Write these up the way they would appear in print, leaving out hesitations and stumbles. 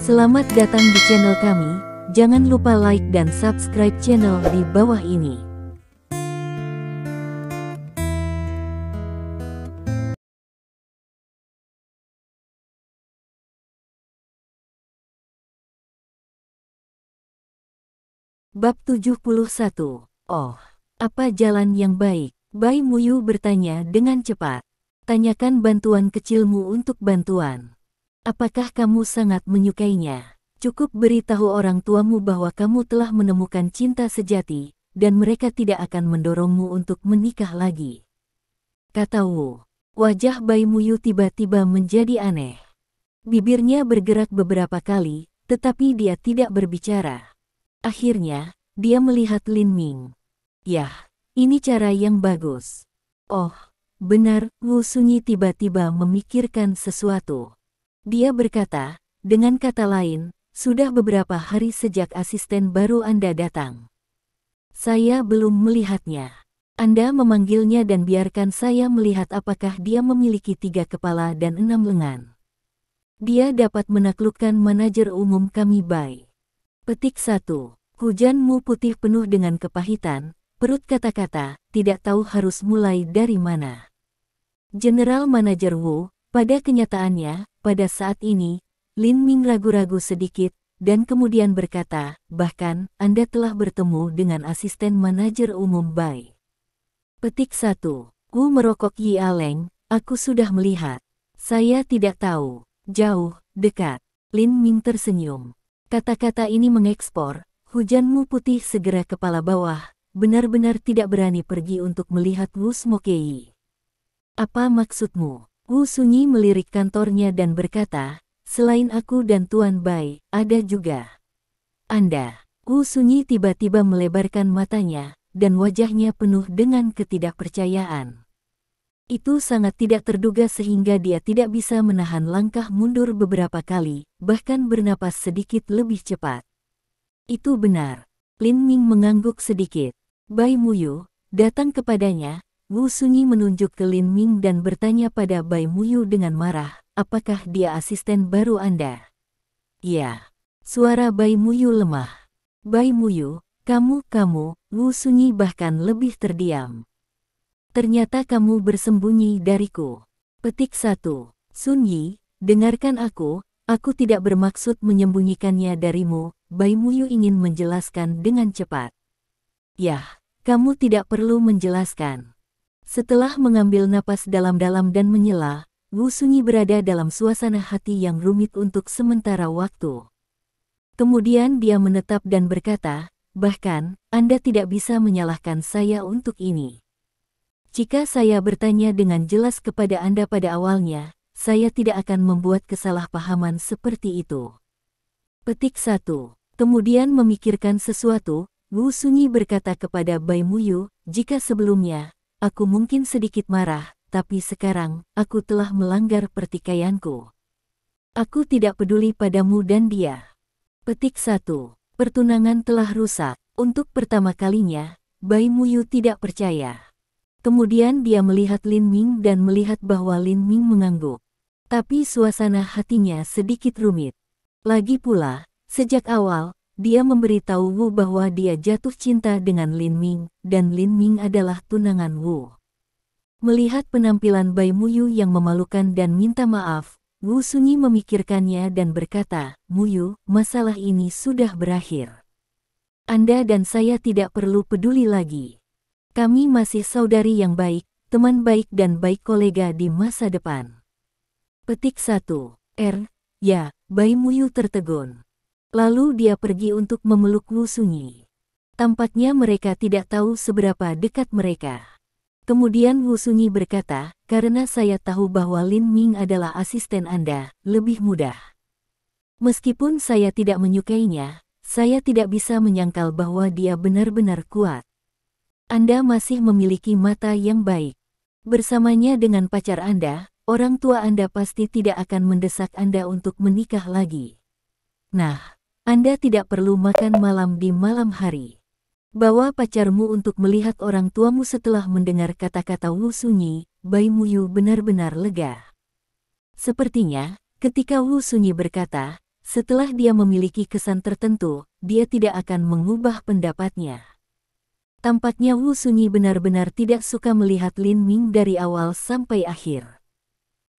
Selamat datang di channel kami, jangan lupa like dan subscribe channel di bawah ini. Bab 71. Oh, apa jalan yang baik? Bai Muyu bertanya dengan cepat. Tanyakan bantuan kecilmu untuk bantuan. Apakah kamu sangat menyukainya? Cukup beritahu orang tuamu bahwa kamu telah menemukan cinta sejati, dan mereka tidak akan mendorongmu untuk menikah lagi. Kata Wu. Wajah Bai Muyu tiba-tiba menjadi aneh. Bibirnya bergerak beberapa kali, tetapi dia tidak berbicara. Akhirnya, dia melihat Lin Ming. Yah, ini cara yang bagus. Oh, benar, Wu Sunyi tiba-tiba memikirkan sesuatu. Dia berkata, dengan kata lain, sudah beberapa hari sejak asisten baru Anda datang. Saya belum melihatnya. Anda memanggilnya dan biarkan saya melihat apakah dia memiliki 3 kepala dan 6 lengan. Dia dapat menaklukkan manajer umum kami Bai. Petik 1. Hujanmu putih penuh dengan kepahitan, perut kata-kata, tidak tahu harus mulai dari mana. General Manager Wu, pada kenyataannya, pada saat ini, Lin Ming ragu-ragu sedikit, dan kemudian berkata, bahkan, Anda telah bertemu dengan asisten manajer umum Bai. Petik 1. Wu merokok Yi Aleng, aku sudah melihat. Saya tidak tahu, jauh, dekat. Lin Ming tersenyum. Kata-kata ini mengekspor, hujanmu putih segera kepala bawah, benar-benar tidak berani pergi untuk melihat Wu Smokei. Apa maksudmu? Wu Sunyi melirik kantornya dan berkata, selain aku dan Tuan Bai, ada juga Anda. Wu Sunyi tiba-tiba melebarkan matanya, dan wajahnya penuh dengan ketidakpercayaan. Itu sangat tidak terduga sehingga dia tidak bisa menahan langkah mundur beberapa kali, bahkan bernapas sedikit lebih cepat. Itu benar. Lin Ming mengangguk sedikit. Bai Muyu, datang kepadanya. Wu Sunyi menunjuk ke Lin Ming dan bertanya pada Bai Muyu dengan marah, apakah dia asisten baru Anda? Ya. Suara Bai Muyu lemah. Bai Muyu, kamu, Wu Sunyi bahkan lebih terdiam. Ternyata kamu bersembunyi dariku. Petik 1. Sun Yi, dengarkan aku tidak bermaksud menyembunyikannya darimu, Bai Muyu ingin menjelaskan dengan cepat. Yah, kamu tidak perlu menjelaskan. Setelah mengambil napas dalam-dalam dan menyela, Wu Sunyi berada dalam suasana hati yang rumit untuk sementara waktu. Kemudian dia menetap dan berkata, bahkan, Anda tidak bisa menyalahkan saya untuk ini. Jika saya bertanya dengan jelas kepada Anda pada awalnya, saya tidak akan membuat kesalahpahaman seperti itu. Petik 1. Kemudian memikirkan sesuatu, Wu Sunyi berkata kepada Bai Muyu, jika sebelumnya, aku mungkin sedikit marah, tapi sekarang, aku telah melanggar pertikaianku. Aku tidak peduli padamu dan dia. Petik 1. Pertunangan telah rusak. Untuk pertama kalinya, Bai Muyu tidak percaya. Kemudian dia melihat Lin Ming dan melihat bahwa Lin Ming mengangguk. Tapi suasana hatinya sedikit rumit. Lagi pula, sejak awal, dia memberitahu Wu bahwa dia jatuh cinta dengan Lin Ming, dan Lin Ming adalah tunangan Wu. Melihat penampilan Bai Muyu yang memalukan dan minta maaf, Wu Sunyi memikirkannya dan berkata, Muyu, masalah ini sudah berakhir. Anda dan saya tidak perlu peduli lagi. Kami masih saudari yang baik, teman baik dan baik kolega di masa depan. Petik 1. Ya, Bai Muyu tertegun. Lalu dia pergi untuk memeluk Wu Sunyi. Tampaknya mereka tidak tahu seberapa dekat mereka. Kemudian Wu Sunyi berkata, karena saya tahu bahwa Lin Ming adalah asisten Anda, lebih mudah. Meskipun saya tidak menyukainya, saya tidak bisa menyangkal bahwa dia benar-benar kuat. Anda masih memiliki mata yang baik. Bersamanya dengan pacar Anda, orang tua Anda pasti tidak akan mendesak Anda untuk menikah lagi. Nah, Anda tidak perlu makan malam di malam hari. Bawa pacarmu untuk melihat orang tuamu. Setelah mendengar kata-kata Wu Sunyi, Bai Muyu benar-benar lega. Sepertinya, ketika Wu Sunyi berkata, setelah dia memiliki kesan tertentu, dia tidak akan mengubah pendapatnya. Tampaknya Wu Sunyi benar-benar tidak suka melihat Lin Ming dari awal sampai akhir.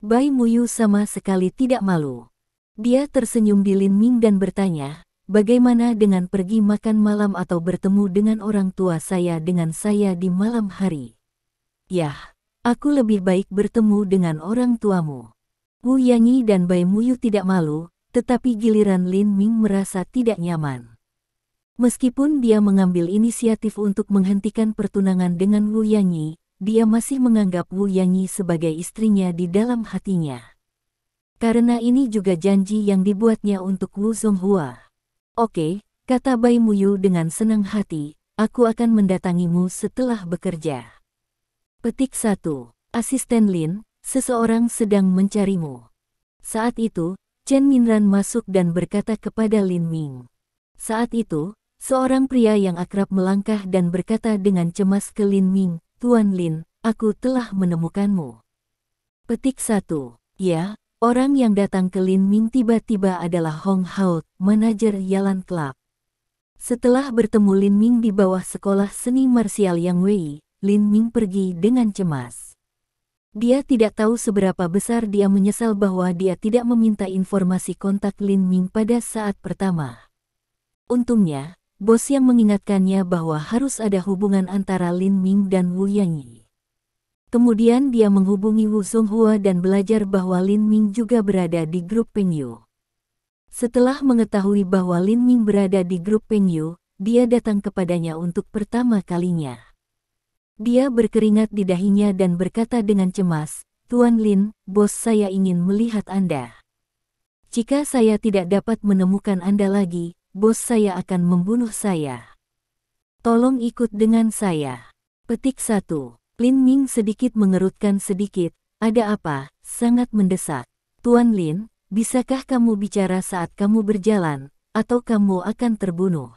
Bai Muyu sama sekali tidak malu. Dia tersenyum di Lin Ming dan bertanya, bagaimana dengan pergi makan malam atau bertemu dengan orang tua saya dengan saya di malam hari? Yah, aku lebih baik bertemu dengan orang tuamu. Wu Yanyi dan Bai Muyu tidak malu, tetapi giliran Lin Ming merasa tidak nyaman. Meskipun dia mengambil inisiatif untuk menghentikan pertunangan dengan Wu Yanyi, dia masih menganggap Wu Yanyi sebagai istrinya di dalam hatinya. Karena ini juga janji yang dibuatnya untuk Wu Zonghua. Oke, kata Bai Muyu dengan senang hati, aku akan mendatangimu setelah bekerja. Petik 1. Asisten Lin, seseorang sedang mencarimu. Saat itu, Chen Minran masuk dan berkata kepada Lin Ming. Saat itu, seorang pria yang akrab melangkah dan berkata dengan cemas ke Lin Ming, Tuan Lin, aku telah menemukanmu. Petik 1. Ya, orang yang datang ke Lin Ming tiba-tiba adalah Hong Hao, manajer Yalan Club. Setelah bertemu Lin Ming di bawah sekolah seni marsial Yang Wei, Lin Ming pergi dengan cemas. Dia tidak tahu seberapa besar dia menyesal bahwa dia tidak meminta informasi kontak Lin Ming pada saat pertama. Untungnya, bos yang mengingatkannya bahwa harus ada hubungan antara Lin Ming dan Wu Yanyi. Kemudian dia menghubungi Wu Zonghua dan belajar bahwa Lin Ming juga berada di grup Pengyu. Setelah mengetahui bahwa Lin Ming berada di grup Pengyu, dia datang kepadanya untuk pertama kalinya. Dia berkeringat di dahinya dan berkata dengan cemas, Tuan Lin, bos saya ingin melihat Anda. Jika saya tidak dapat menemukan Anda lagi, bos saya akan membunuh saya. Tolong ikut dengan saya. Petik 1. Lin Ming sedikit mengerutkan sedikit, ada apa, sangat mendesak. Tuan Lin, bisakah kamu bicara saat kamu berjalan, atau kamu akan terbunuh?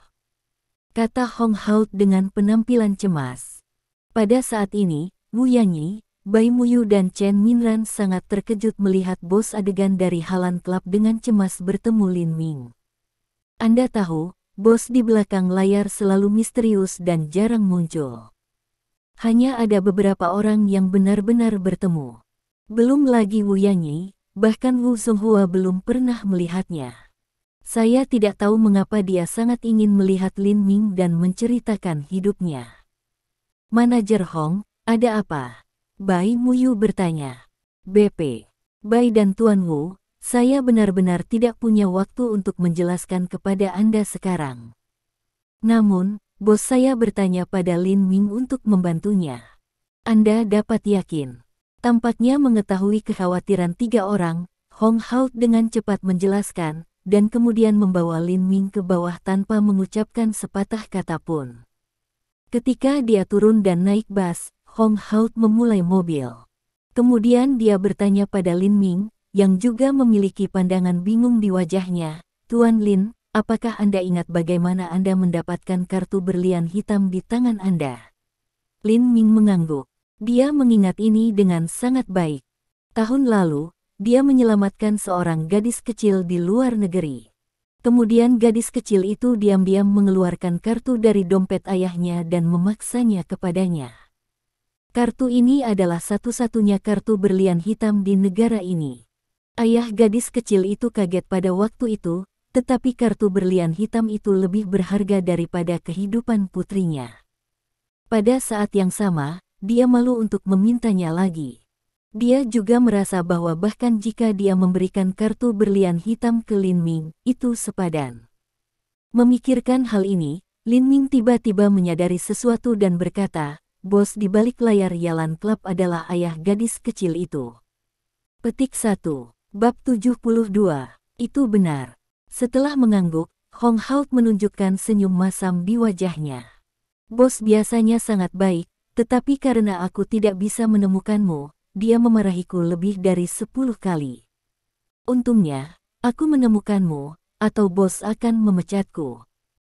Kata Hong Hao dengan penampilan cemas. Pada saat ini, Wu Yanyi, Bai Muyu dan Chen Minran sangat terkejut melihat bos adegan dari Yalan Club dengan cemas bertemu Lin Ming. Anda tahu, bos di belakang layar selalu misterius dan jarang muncul. Hanya ada beberapa orang yang benar-benar bertemu. Belum lagi Wu Yanyi, bahkan Wu Zonghua belum pernah melihatnya. Saya tidak tahu mengapa dia sangat ingin melihat Lin Ming dan menceritakan hidupnya. Manajer Hong, ada apa? Bai Muyu bertanya. BP, Bai dan Tuan Wu, saya benar-benar tidak punya waktu untuk menjelaskan kepada Anda sekarang. Namun, bos saya bertanya pada Lin Ming untuk membantunya. Anda dapat yakin. Tampaknya mengetahui kekhawatiran tiga orang, Hong Hao dengan cepat menjelaskan, dan kemudian membawa Lin Ming ke bawah tanpa mengucapkan sepatah kata pun. Ketika dia turun dan naik bus, Hong Hao memulai mobil. Kemudian dia bertanya pada Lin Ming, yang juga memiliki pandangan bingung di wajahnya, Tuan Lin, apakah Anda ingat bagaimana Anda mendapatkan kartu berlian hitam di tangan Anda? Lin Ming mengangguk. Dia mengingat ini dengan sangat baik. Tahun lalu, dia menyelamatkan seorang gadis kecil di luar negeri. Kemudian gadis kecil itu diam-diam mengeluarkan kartu dari dompet ayahnya dan memaksanya kepadanya. Kartu ini adalah satu-satunya kartu berlian hitam di negara ini. Ayah gadis kecil itu kaget pada waktu itu, tetapi kartu berlian hitam itu lebih berharga daripada kehidupan putrinya. Pada saat yang sama, dia malu untuk memintanya lagi. Dia juga merasa bahwa bahkan jika dia memberikan kartu berlian hitam ke Lin Ming, itu sepadan. Memikirkan hal ini, Lin Ming tiba-tiba menyadari sesuatu dan berkata, bos di balik layar Yalan Club adalah ayah gadis kecil itu. Petik 1. Bab 72. Itu benar. Setelah mengangguk, Hong Hao menunjukkan senyum masam di wajahnya. Bos biasanya sangat baik, tetapi karena aku tidak bisa menemukanmu, dia memarahiku lebih dari 10 kali. Untungnya, aku menemukanmu, atau bos akan memecatku.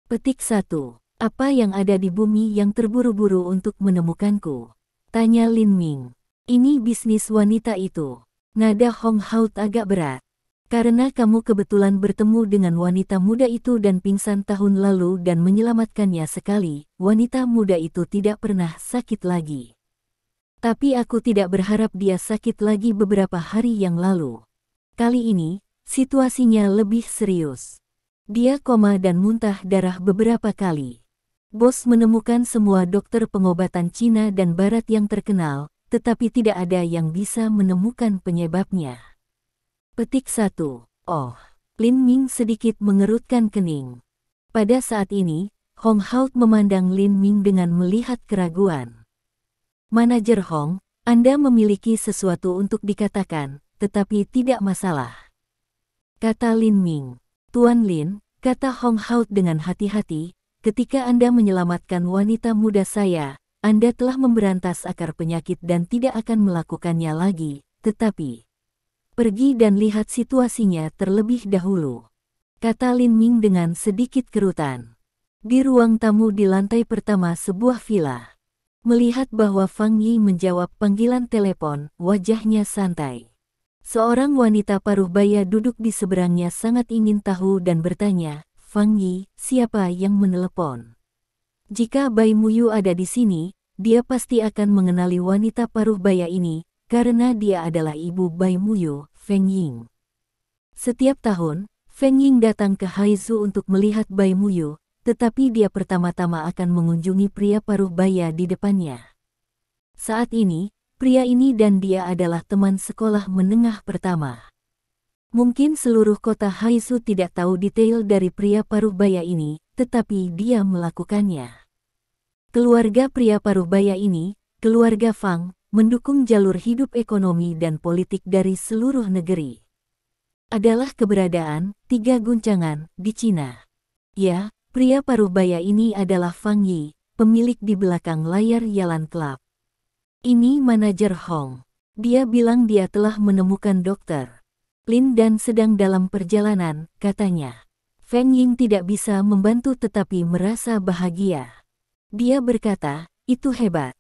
Petik 1. Apa yang ada di bumi yang terburu-buru untuk menemukanku? Tanya Lin Ming. Ini bisnis wanita itu. Nada Hong Hao agak berat. Karena kamu kebetulan bertemu dengan wanita muda itu dan pingsan tahun lalu dan menyelamatkannya sekali, wanita muda itu tidak pernah sakit lagi. Tapi aku tidak berharap dia sakit lagi beberapa hari yang lalu. Kali ini, situasinya lebih serius. Dia koma dan muntah darah beberapa kali. Bos menemukan semua dokter pengobatan Cina dan Barat yang terkenal, tetapi tidak ada yang bisa menemukan penyebabnya. Petik 1. Oh. Lin Ming sedikit mengerutkan kening. Pada saat ini, Hong Hao memandang Lin Ming dengan melihat keraguan. Manajer Hong, Anda memiliki sesuatu untuk dikatakan, tetapi tidak masalah. Kata Lin Ming. Tuan Lin, kata Hong Hao dengan hati-hati, ketika Anda menyelamatkan wanita muda saya, Anda telah memberantas akar penyakit dan tidak akan melakukannya lagi, tetapi pergi dan lihat situasinya terlebih dahulu. Kata Lin Ming dengan sedikit kerutan. Di ruang tamu di lantai pertama sebuah villa. Melihat bahwa Fang Yi menjawab panggilan telepon, wajahnya santai. Seorang wanita paruh baya duduk di seberangnya sangat ingin tahu dan bertanya, Fang Yi, siapa yang menelepon? Jika Bai Muyu ada di sini, dia pasti akan mengenali wanita paruh baya ini, karena dia adalah ibu Bai Muyu, Feng Ying. Setiap tahun, Feng Ying datang ke Haizu untuk melihat Bai Muyu, tetapi dia pertama-tama akan mengunjungi pria paruh baya di depannya. Saat ini, pria ini dan dia adalah teman sekolah menengah pertama. Mungkin seluruh kota Haizu tidak tahu detail dari pria paruh baya ini, tetapi dia melakukannya. Keluarga pria paruh baya ini, keluarga Fang, mendukung jalur hidup ekonomi dan politik dari seluruh negeri. Adalah keberadaan, 3 guncangan, di Cina. Ya, pria paruh baya ini adalah Fang Yi, pemilik di belakang layar Yalan Club. Ini manajer Hong. Dia bilang dia telah menemukan dokter Lin dan sedang dalam perjalanan, katanya. Feng Ying tidak bisa membantu tetapi merasa bahagia. Dia berkata, itu hebat.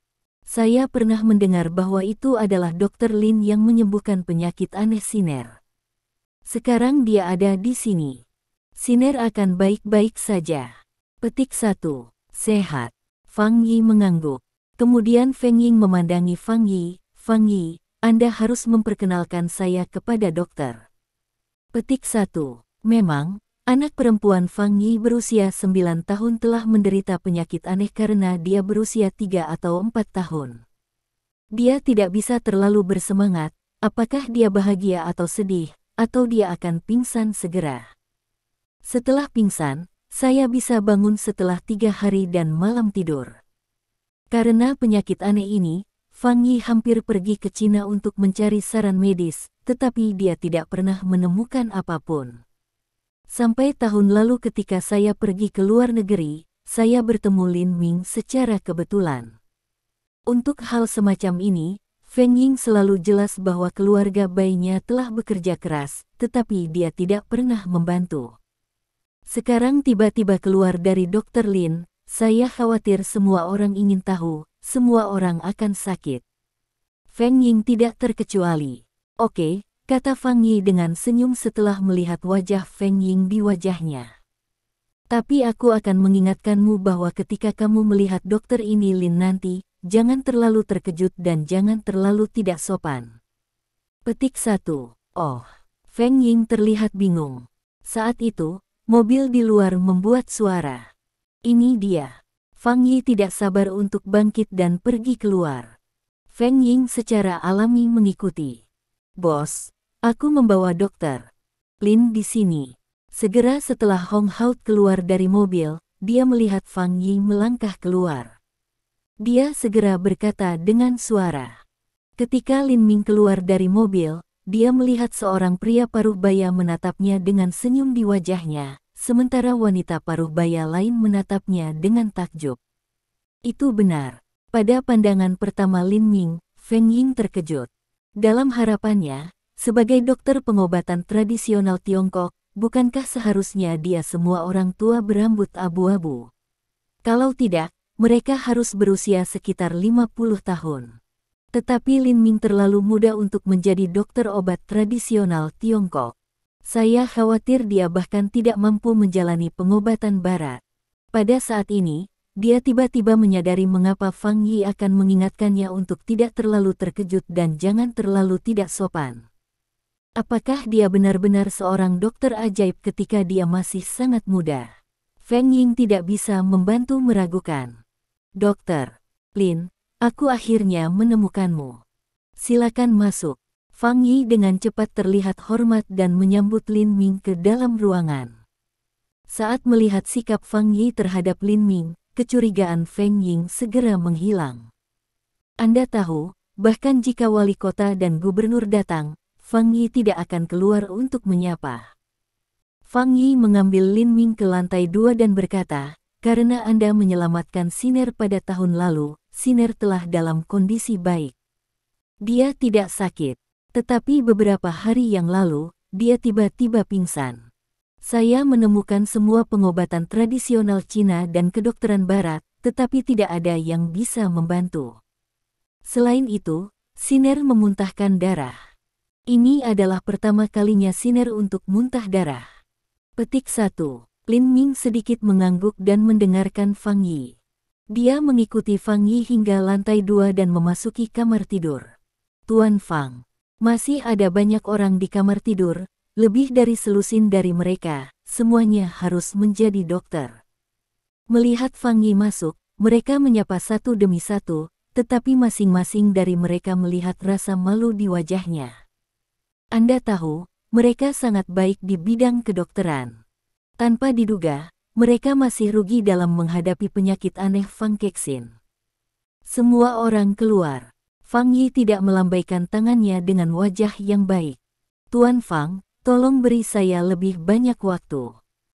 Saya pernah mendengar bahwa itu adalah Dr. Lin yang menyembuhkan penyakit aneh Siner. Sekarang dia ada di sini. Siner akan baik-baik saja. Petik 1. Sehat. Fang Yi mengangguk. Kemudian Feng Ying memandangi Fang Yi. Fang Yi, Anda harus memperkenalkan saya kepada dokter. Petik 1. Memang, anak perempuan Fang Yi berusia 9 tahun telah menderita penyakit aneh karena dia berusia 3 atau 4 tahun. Dia tidak bisa terlalu bersemangat, apakah dia bahagia atau sedih, atau dia akan pingsan segera. Setelah pingsan, saya bisa bangun setelah 3 hari dan malam tidur. Karena penyakit aneh ini, Fang Yi hampir pergi ke Cina untuk mencari saran medis, tetapi dia tidak pernah menemukan apapun. Sampai tahun lalu ketika saya pergi ke luar negeri, saya bertemu Lin Ming secara kebetulan. Untuk hal semacam ini, Feng Ying selalu jelas bahwa keluarga bayinya telah bekerja keras, tetapi dia tidak pernah membantu. Sekarang tiba-tiba keluar dari Dr. Lin, saya khawatir semua orang ingin tahu, semua orang akan sakit. Feng Ying tidak terkecuali. Oke, kata Fang Yi dengan senyum setelah melihat wajah Feng Ying di wajahnya. Tapi aku akan mengingatkanmu bahwa ketika kamu melihat dokter ini Lin nanti, jangan terlalu terkejut dan jangan terlalu tidak sopan. Petik 1. Oh. Feng Ying terlihat bingung. Saat itu, mobil di luar membuat suara. Ini dia. Fang Yi tidak sabar untuk bangkit dan pergi keluar. Feng Ying secara alami mengikuti. Bos, aku membawa dokter Lin di sini. Segera setelah Hong Hao keluar dari mobil, dia melihat Fang Yi melangkah keluar. Dia segera berkata dengan suara. Ketika Lin Ming keluar dari mobil, dia melihat seorang pria paruh baya menatapnya dengan senyum di wajahnya, sementara wanita paruh baya lain menatapnya dengan takjub. Itu benar. Pada pandangan pertama Lin Ming, Feng Ying terkejut. Dalam harapannya, sebagai dokter pengobatan tradisional Tiongkok, bukankah seharusnya dia semua orang tua berambut abu-abu? Kalau tidak, mereka harus berusia sekitar 50 tahun. Tetapi Lin Ming terlalu muda untuk menjadi dokter obat tradisional Tiongkok. Saya khawatir dia bahkan tidak mampu menjalani pengobatan barat. Pada saat ini, dia tiba-tiba menyadari mengapa Fang Yi akan mengingatkannya untuk tidak terlalu terkejut dan jangan terlalu tidak sopan. Apakah dia benar-benar seorang dokter ajaib ketika dia masih sangat muda? Feng Ying tidak bisa membantu meragukan. Dokter Lin, aku akhirnya menemukanmu. Silakan masuk. Fang Yi dengan cepat terlihat hormat dan menyambut Lin Ming ke dalam ruangan. Saat melihat sikap Fang Yi terhadap Lin Ming, kecurigaan Feng Ying segera menghilang. Anda tahu, bahkan jika wali kota dan gubernur datang, Fang Yi tidak akan keluar untuk menyapa. Fang Yi mengambil Lin Ming ke lantai 2 dan berkata, karena Anda menyelamatkan Siner pada tahun lalu, Siner telah dalam kondisi baik. Dia tidak sakit. Tetapi beberapa hari yang lalu, dia tiba-tiba pingsan. Saya menemukan semua pengobatan tradisional Cina dan kedokteran barat, tetapi tidak ada yang bisa membantu. Selain itu, Siner memuntahkan darah. Ini adalah pertama kalinya Siner untuk muntah darah. Petik 1. Lin Ming sedikit mengangguk dan mendengarkan Fang Yi. Dia mengikuti Fang Yi hingga lantai 2 dan memasuki kamar tidur. Tuan Fang. Masih ada banyak orang di kamar tidur, lebih dari selusin dari mereka, semuanya harus menjadi dokter. Melihat Fang Yi masuk, mereka menyapa satu demi satu, tetapi masing-masing dari mereka melihat rasa malu di wajahnya. Anda tahu, mereka sangat baik di bidang kedokteran. Tanpa diduga, mereka masih rugi dalam menghadapi penyakit aneh Fang Kexin. Semua orang keluar. Fang Yi tidak melambaikan tangannya dengan wajah yang baik. Tuan Fang, tolong beri saya lebih banyak waktu.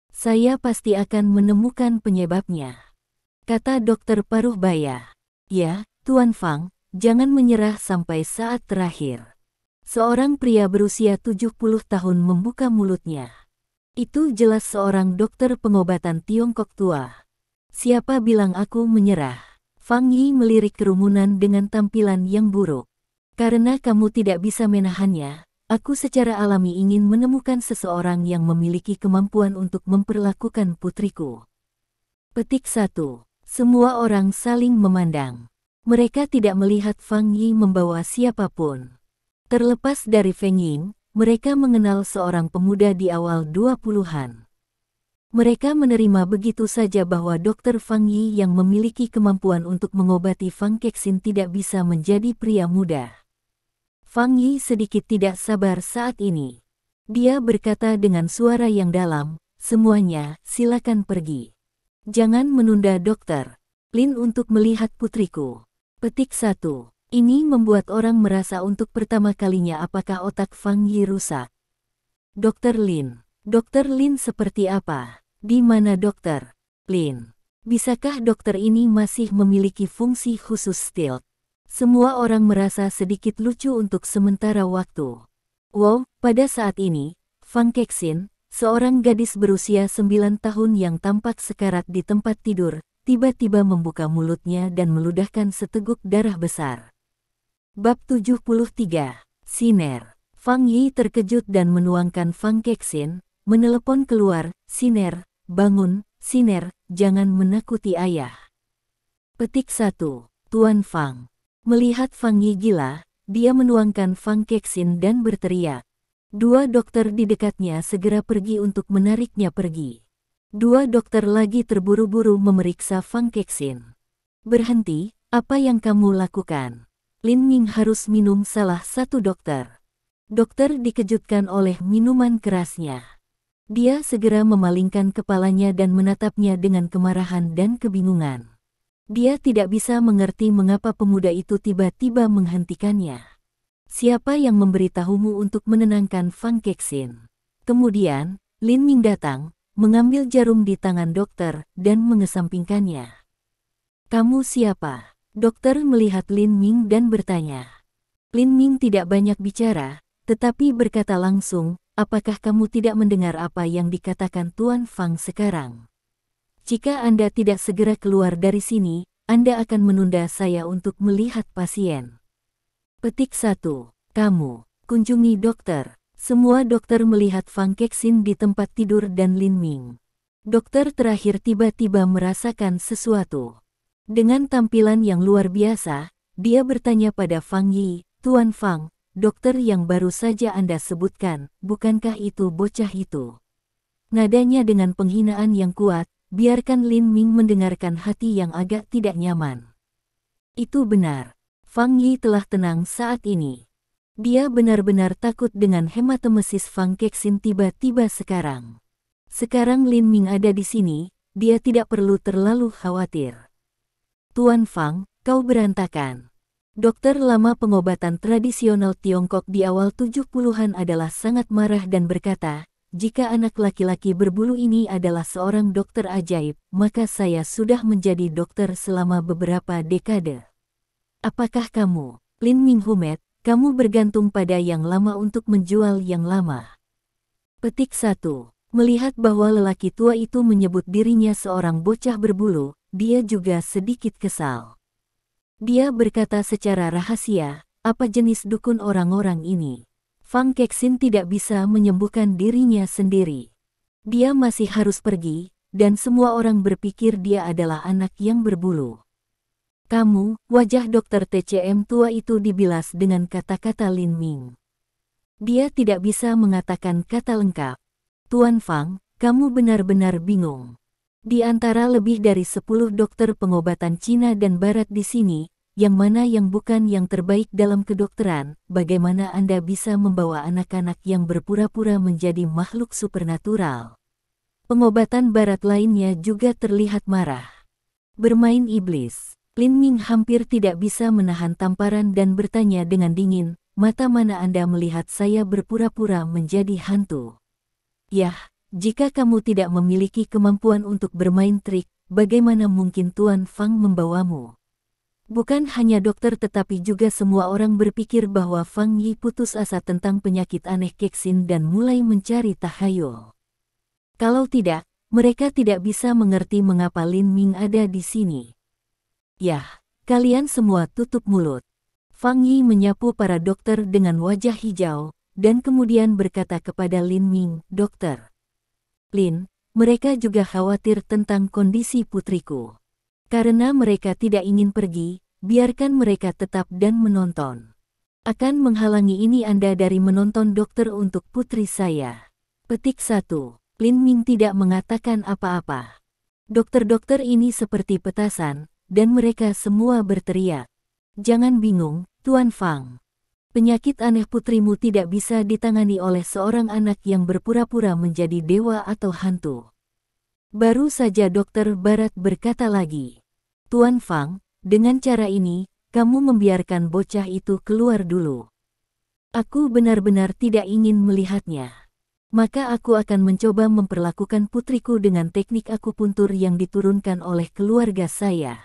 Saya pasti akan menemukan penyebabnya, kata dokter paruh baya. Ya, Tuan Fang, jangan menyerah sampai saat terakhir. Seorang pria berusia 70 tahun membuka mulutnya. Itu jelas seorang dokter pengobatan Tiongkok tua. Siapa bilang aku menyerah? Fang Yi melirik kerumunan dengan tampilan yang buruk. Karena kamu tidak bisa menahannya, aku secara alami ingin menemukan seseorang yang memiliki kemampuan untuk memperlakukan putriku. Petik 1. Semua orang saling memandang. Mereka tidak melihat Fang Yi membawa siapapun. Terlepas dari Feng Ying, mereka mengenal seorang pemuda di awal 20-an. Mereka menerima begitu saja bahwa Dr. Fang Yi yang memiliki kemampuan untuk mengobati Fang Kexin tidak bisa menjadi pria muda. Fang Yi sedikit tidak sabar saat ini. Dia berkata dengan suara yang dalam, semuanya, silakan pergi. Jangan menunda Dr. Lin untuk melihat putriku. Petik 1. Ini membuat orang merasa untuk pertama kalinya apakah otak Fang Yi rusak. Dr. Lin. Dokter Lin seperti apa? Di mana Dokter Lin? Bisakah dokter ini masih memiliki fungsi khusus stealth? Semua orang merasa sedikit lucu untuk sementara waktu. Wow, pada saat ini, Fang Kexin, seorang gadis berusia 9 tahun yang tampak sekarat di tempat tidur, tiba-tiba membuka mulutnya dan meludahkan seteguk darah besar. Bab 73. Siner. Fang Yi terkejut dan menuangkan Fang Kexin, menelepon keluar, Siner, bangun, Siner, jangan menakuti ayah. Petik 1. Tuan Fang. Melihat Fang Yi gila, dia menuangkan Fang Kexin dan berteriak. Dua dokter di dekatnya segera pergi untuk menariknya pergi. Dua dokter lagi terburu-buru memeriksa Fang Kexin. Berhenti, apa yang kamu lakukan? Lin Ming harus minum salah satu dokter. Dokter dikejutkan oleh minuman kerasnya. Dia segera memalingkan kepalanya dan menatapnya dengan kemarahan dan kebingungan. Dia tidak bisa mengerti mengapa pemuda itu tiba-tiba menghentikannya. Siapa yang memberitahumu untuk menenangkan Fang Kexin? Kemudian, Lin Ming datang, mengambil jarum di tangan dokter, dan mengesampingkannya. Kamu siapa? Dokter melihat Lin Ming dan bertanya. Lin Ming tidak banyak bicara, tetapi berkata langsung, apakah kamu tidak mendengar apa yang dikatakan Tuan Fang sekarang? Jika Anda tidak segera keluar dari sini, Anda akan menunda saya untuk melihat pasien. Petik 1. Kamu, kunjungi dokter. Semua dokter melihat Fang Kexin di tempat tidur dan Lin Ming. Dokter terakhir tiba-tiba merasakan sesuatu. Dengan tampilan yang luar biasa, dia bertanya pada Fang Yi, "Tuan Fang, dokter yang baru saja Anda sebutkan, bukankah itu bocah itu?" Nadanya dengan penghinaan yang kuat, biarkan Lin Ming mendengarkan hati yang agak tidak nyaman. Itu benar. Fang Yi telah tenang saat ini. Dia benar-benar takut dengan hematemesis Fang Kexin tiba-tiba sekarang. Sekarang Lin Ming ada di sini, dia tidak perlu terlalu khawatir. "Tuan Fang, kau berantakan." Dokter lama pengobatan tradisional Tiongkok di awal 70-an adalah sangat marah dan berkata, "Jika anak laki-laki berbulu ini adalah seorang dokter ajaib, maka saya sudah menjadi dokter selama beberapa dekade. Apakah kamu, Lin Ming Humet, kamu bergantung pada yang lama untuk menjual yang lama?" Petik 1. Melihat bahwa lelaki tua itu menyebut dirinya seorang bocah berbulu, dia juga sedikit kesal. Dia berkata secara rahasia, "Apa jenis dukun orang-orang ini?" Fang Kexin tidak bisa menyembuhkan dirinya sendiri. Dia masih harus pergi, dan semua orang berpikir dia adalah anak yang berbulu. "Kamu," wajah dokter TCM tua itu dibilas dengan kata-kata Lin Ming. Dia tidak bisa mengatakan kata lengkap. "Tuan Fang, kamu benar-benar bingung. Di antara lebih dari 10 dokter pengobatan Cina dan Barat di sini, yang mana yang bukan yang terbaik dalam kedokteran, bagaimana Anda bisa membawa anak-anak yang berpura-pura menjadi makhluk supernatural?" Pengobatan Barat lainnya juga terlihat marah. "Bermain iblis." Lin Ming hampir tidak bisa menahan tamparan dan bertanya dengan dingin, "Mata mana Anda melihat saya berpura-pura menjadi hantu?" "Yah, jika kamu tidak memiliki kemampuan untuk bermain trik, bagaimana mungkin Tuan Fang membawamu?" Bukan hanya dokter tetapi juga semua orang berpikir bahwa Fang Yi putus asa tentang penyakit aneh Kexin dan mulai mencari tahayul. Kalau tidak, mereka tidak bisa mengerti mengapa Lin Ming ada di sini. "Yah, kalian semua tutup mulut." Fang Yi menyapu para dokter dengan wajah hijau, dan kemudian berkata kepada Lin Ming, "Dokter Lin, mereka juga khawatir tentang kondisi putriku. Karena mereka tidak ingin pergi, biarkan mereka tetap dan menonton. Akan menghalangi ini Anda dari menonton dokter untuk putri saya." Petik 1. Lin Ming tidak mengatakan apa-apa. Dokter-dokter ini seperti petasan, dan mereka semua berteriak, "Jangan bingung, Tuan Fang. Penyakit aneh putrimu tidak bisa ditangani oleh seorang anak yang berpura-pura menjadi dewa atau hantu." Baru saja dokter Barat berkata lagi, "Tuan Fang, dengan cara ini, kamu membiarkan bocah itu keluar dulu. Aku benar-benar tidak ingin melihatnya. Maka aku akan mencoba memperlakukan putriku dengan teknik akupuntur yang diturunkan oleh keluarga saya."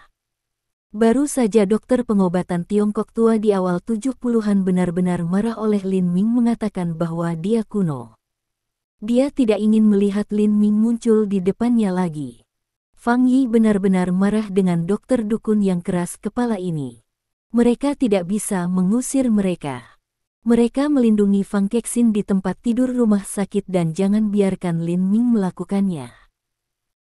Baru saja dokter pengobatan Tiongkok tua di awal 70-an benar-benar marah oleh Lin Ming mengatakan bahwa dia kuno. Dia tidak ingin melihat Lin Ming muncul di depannya lagi. Fang Yi benar-benar marah dengan dokter dukun yang keras kepala ini. Mereka tidak bisa mengusir mereka. Mereka melindungi Fang Kexin di tempat tidur rumah sakit dan jangan biarkan Lin Ming melakukannya.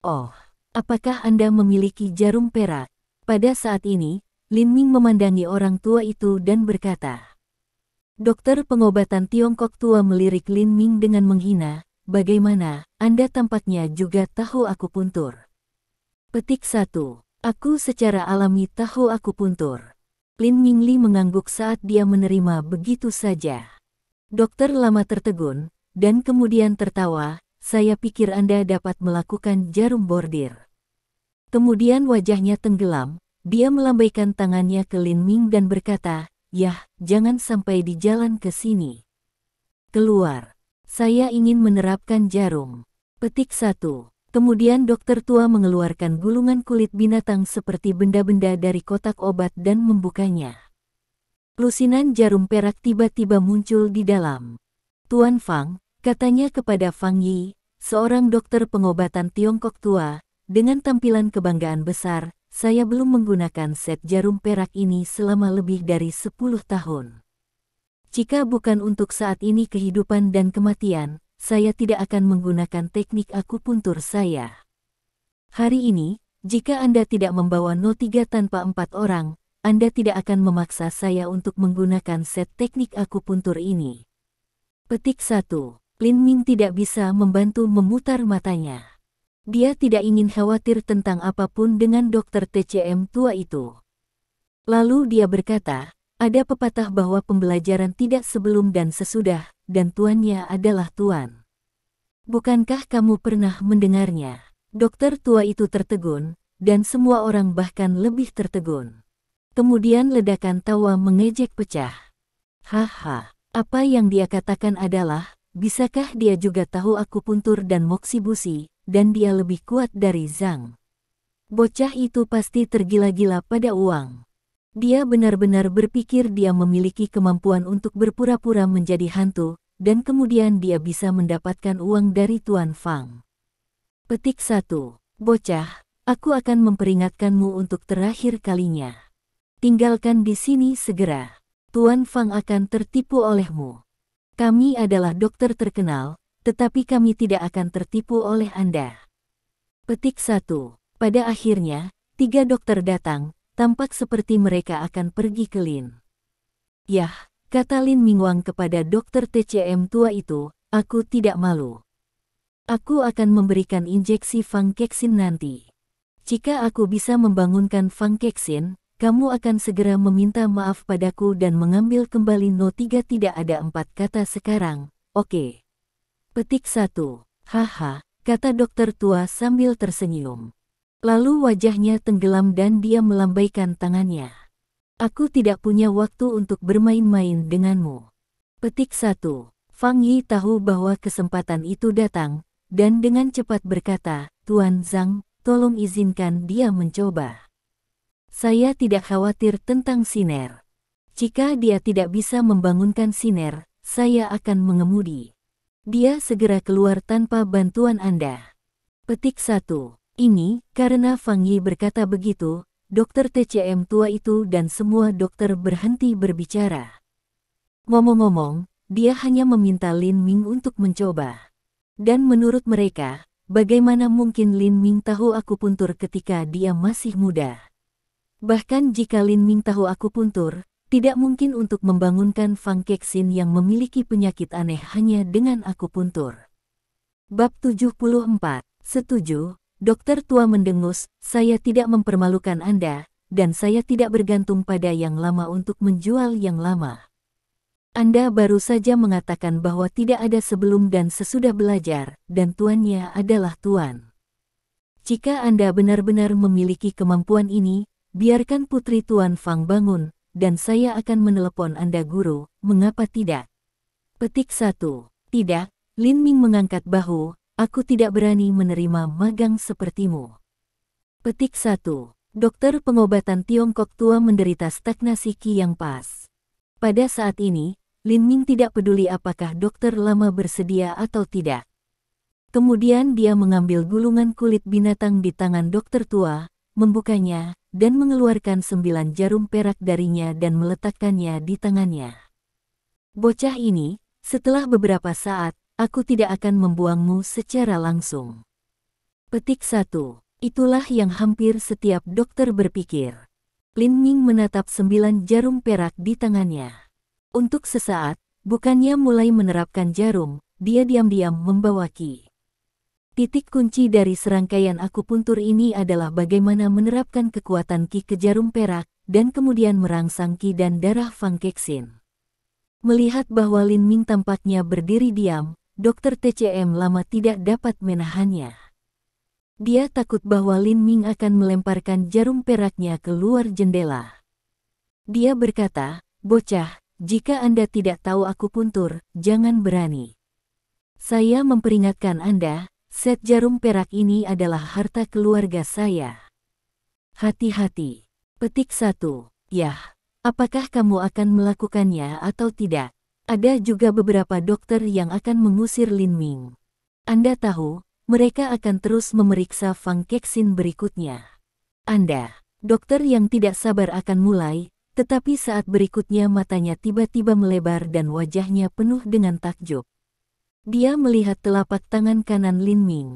"Oh, apakah Anda memiliki jarum perak?" Pada saat ini, Lin Ming memandangi orang tua itu dan berkata. Dokter pengobatan Tiongkok tua melirik Lin Ming dengan menghina, "Bagaimana, Anda tampaknya juga tahu akupuntur?" Petik 1. Aku secara alami tahu akupuntur. Lin Ming Li mengangguk saat dia menerima begitu saja. Dokter lama tertegun, dan kemudian tertawa, "Saya pikir Anda dapat melakukan jarum bordir." Kemudian wajahnya tenggelam, dia melambaikan tangannya ke Lin Ming dan berkata, "Yah, jangan sampai di jalan ke sini. Keluar. Saya ingin menerapkan jarum." Petik 1. Kemudian dokter tua mengeluarkan gulungan kulit binatang seperti benda-benda dari kotak obat dan membukanya. Lusinan jarum perak tiba-tiba muncul di dalam. "Tuan Fang," katanya kepada Fang Yi, seorang dokter pengobatan Tiongkok tua, dengan tampilan kebanggaan besar, "Saya belum menggunakan set jarum perak ini selama lebih dari 10 tahun. Jika bukan untuk saat ini kehidupan dan kematian, saya tidak akan menggunakan teknik akupuntur saya. Hari ini, jika Anda tidak membawa No 3 tanpa 4 orang, Anda tidak akan memaksa saya untuk menggunakan set teknik akupuntur ini. Petik 1. Lin Ming tidak bisa membantu memutar matanya. Dia tidak ingin khawatir tentang apapun dengan dokter TCM tua itu. Lalu dia berkata, ada pepatah bahwa pembelajaran tidak sebelum dan sesudah, dan tuannya adalah tuan. Bukankah kamu pernah mendengarnya? Dokter tua itu tertegun, dan semua orang bahkan lebih tertegun. Kemudian ledakan tawa mengejek pecah. Haha, apa yang dia katakan adalah, bisakah dia juga tahu akupuntur dan moksibusi, dan dia lebih kuat dari Zhang. Bocah itu pasti tergila-gila pada uang. Dia benar-benar berpikir dia memiliki kemampuan untuk berpura-pura menjadi hantu, dan kemudian dia bisa mendapatkan uang dari Tuan Fang. Petik 1. Bocah, aku akan memperingatkanmu untuk terakhir kalinya. Tinggalkan di sini segera. Tuan Fang akan tertipu olehmu. Kami adalah dokter terkenal, tetapi kami tidak akan tertipu oleh Anda. Petik 1. Pada akhirnya, 3 dokter datang, tampak seperti mereka akan pergi ke Lin. Yah, kata Lin Mingwang kepada dokter TCM tua itu, aku tidak malu. Aku akan memberikan injeksi Fang Kexin nanti. Jika aku bisa membangunkan Fang Kexin, kamu akan segera meminta maaf padaku dan mengambil kembali No 3 tidak ada 4 kata sekarang, oke. Petik 1. Haha, kata dokter tua sambil tersenyum. Lalu wajahnya tenggelam dan dia melambaikan tangannya. Aku tidak punya waktu untuk bermain-main denganmu. Petik 1. Fang Yi tahu bahwa kesempatan itu datang, dan dengan cepat berkata, Tuan Zhang, tolong izinkan dia mencoba. Saya tidak khawatir tentang Siner. Jika dia tidak bisa membangunkan Siner, saya akan mengemudi. Dia segera keluar tanpa bantuan Anda. Petik 1. Ini, karena Fang Yi berkata begitu, dokter TCM tua itu dan semua dokter berhenti berbicara. Ngomong-ngomong, dia hanya meminta Lin Ming untuk mencoba. Dan menurut mereka, bagaimana mungkin Lin Ming tahu akupuntur ketika dia masih muda? Bahkan jika Lin Ming tahu akupuntur, tidak mungkin untuk membangunkan Fang Kexin yang memiliki penyakit aneh hanya dengan akupuntur. Bab 74. Setuju. Dokter tua mendengus, saya tidak mempermalukan Anda, dan saya tidak bergantung pada yang lama untuk menjual yang lama. Anda baru saja mengatakan bahwa tidak ada sebelum dan sesudah belajar, dan tuannya adalah tuan. Jika Anda benar-benar memiliki kemampuan ini, biarkan putri Tuan Fang bangun, dan saya akan menelepon Anda guru, mengapa tidak? Petik 1. Tidak, Lin Ming mengangkat bahu. Aku tidak berani menerima magang sepertimu. Petik 1. Dokter pengobatan Tiongkok tua menderita stagnasi qi yang pas. Pada saat ini, Lin Ming tidak peduli apakah dokter lama bersedia atau tidak. Kemudian dia mengambil gulungan kulit binatang di tangan dokter tua, membukanya, dan mengeluarkan 9 jarum perak darinya dan meletakkannya di tangannya. Bocah ini, setelah beberapa saat, aku tidak akan membuangmu secara langsung. Petik 1. Itulah yang hampir setiap dokter berpikir. Lin Ming menatap 9 jarum perak di tangannya. Untuk sesaat, bukannya mulai menerapkan jarum, dia diam-diam membawa qi. Titik kunci dari serangkaian akupuntur ini adalah bagaimana menerapkan kekuatan qi ke jarum perak, dan kemudian merangsang qi dan darah Fang Kexin. Melihat bahwa Lin Ming tampaknya berdiri diam, dokter TCM lama tidak dapat menahannya. Dia takut bahwa Lin Ming akan melemparkan jarum peraknya keluar jendela. Dia berkata, bocah, jika Anda tidak tahu akupuntur, jangan berani. Saya memperingatkan Anda, set jarum perak ini adalah harta keluarga saya. Hati-hati. Petik 1. Yah, apakah kamu akan melakukannya atau tidak? Ada juga beberapa dokter yang akan mengusir Lin Ming. Anda tahu, mereka akan terus memeriksa Fang Kexin berikutnya. Anda, dokter yang tidak sabar akan mulai, tetapi saat berikutnya matanya tiba-tiba melebar dan wajahnya penuh dengan takjub. Dia melihat telapak tangan kanan Lin Ming.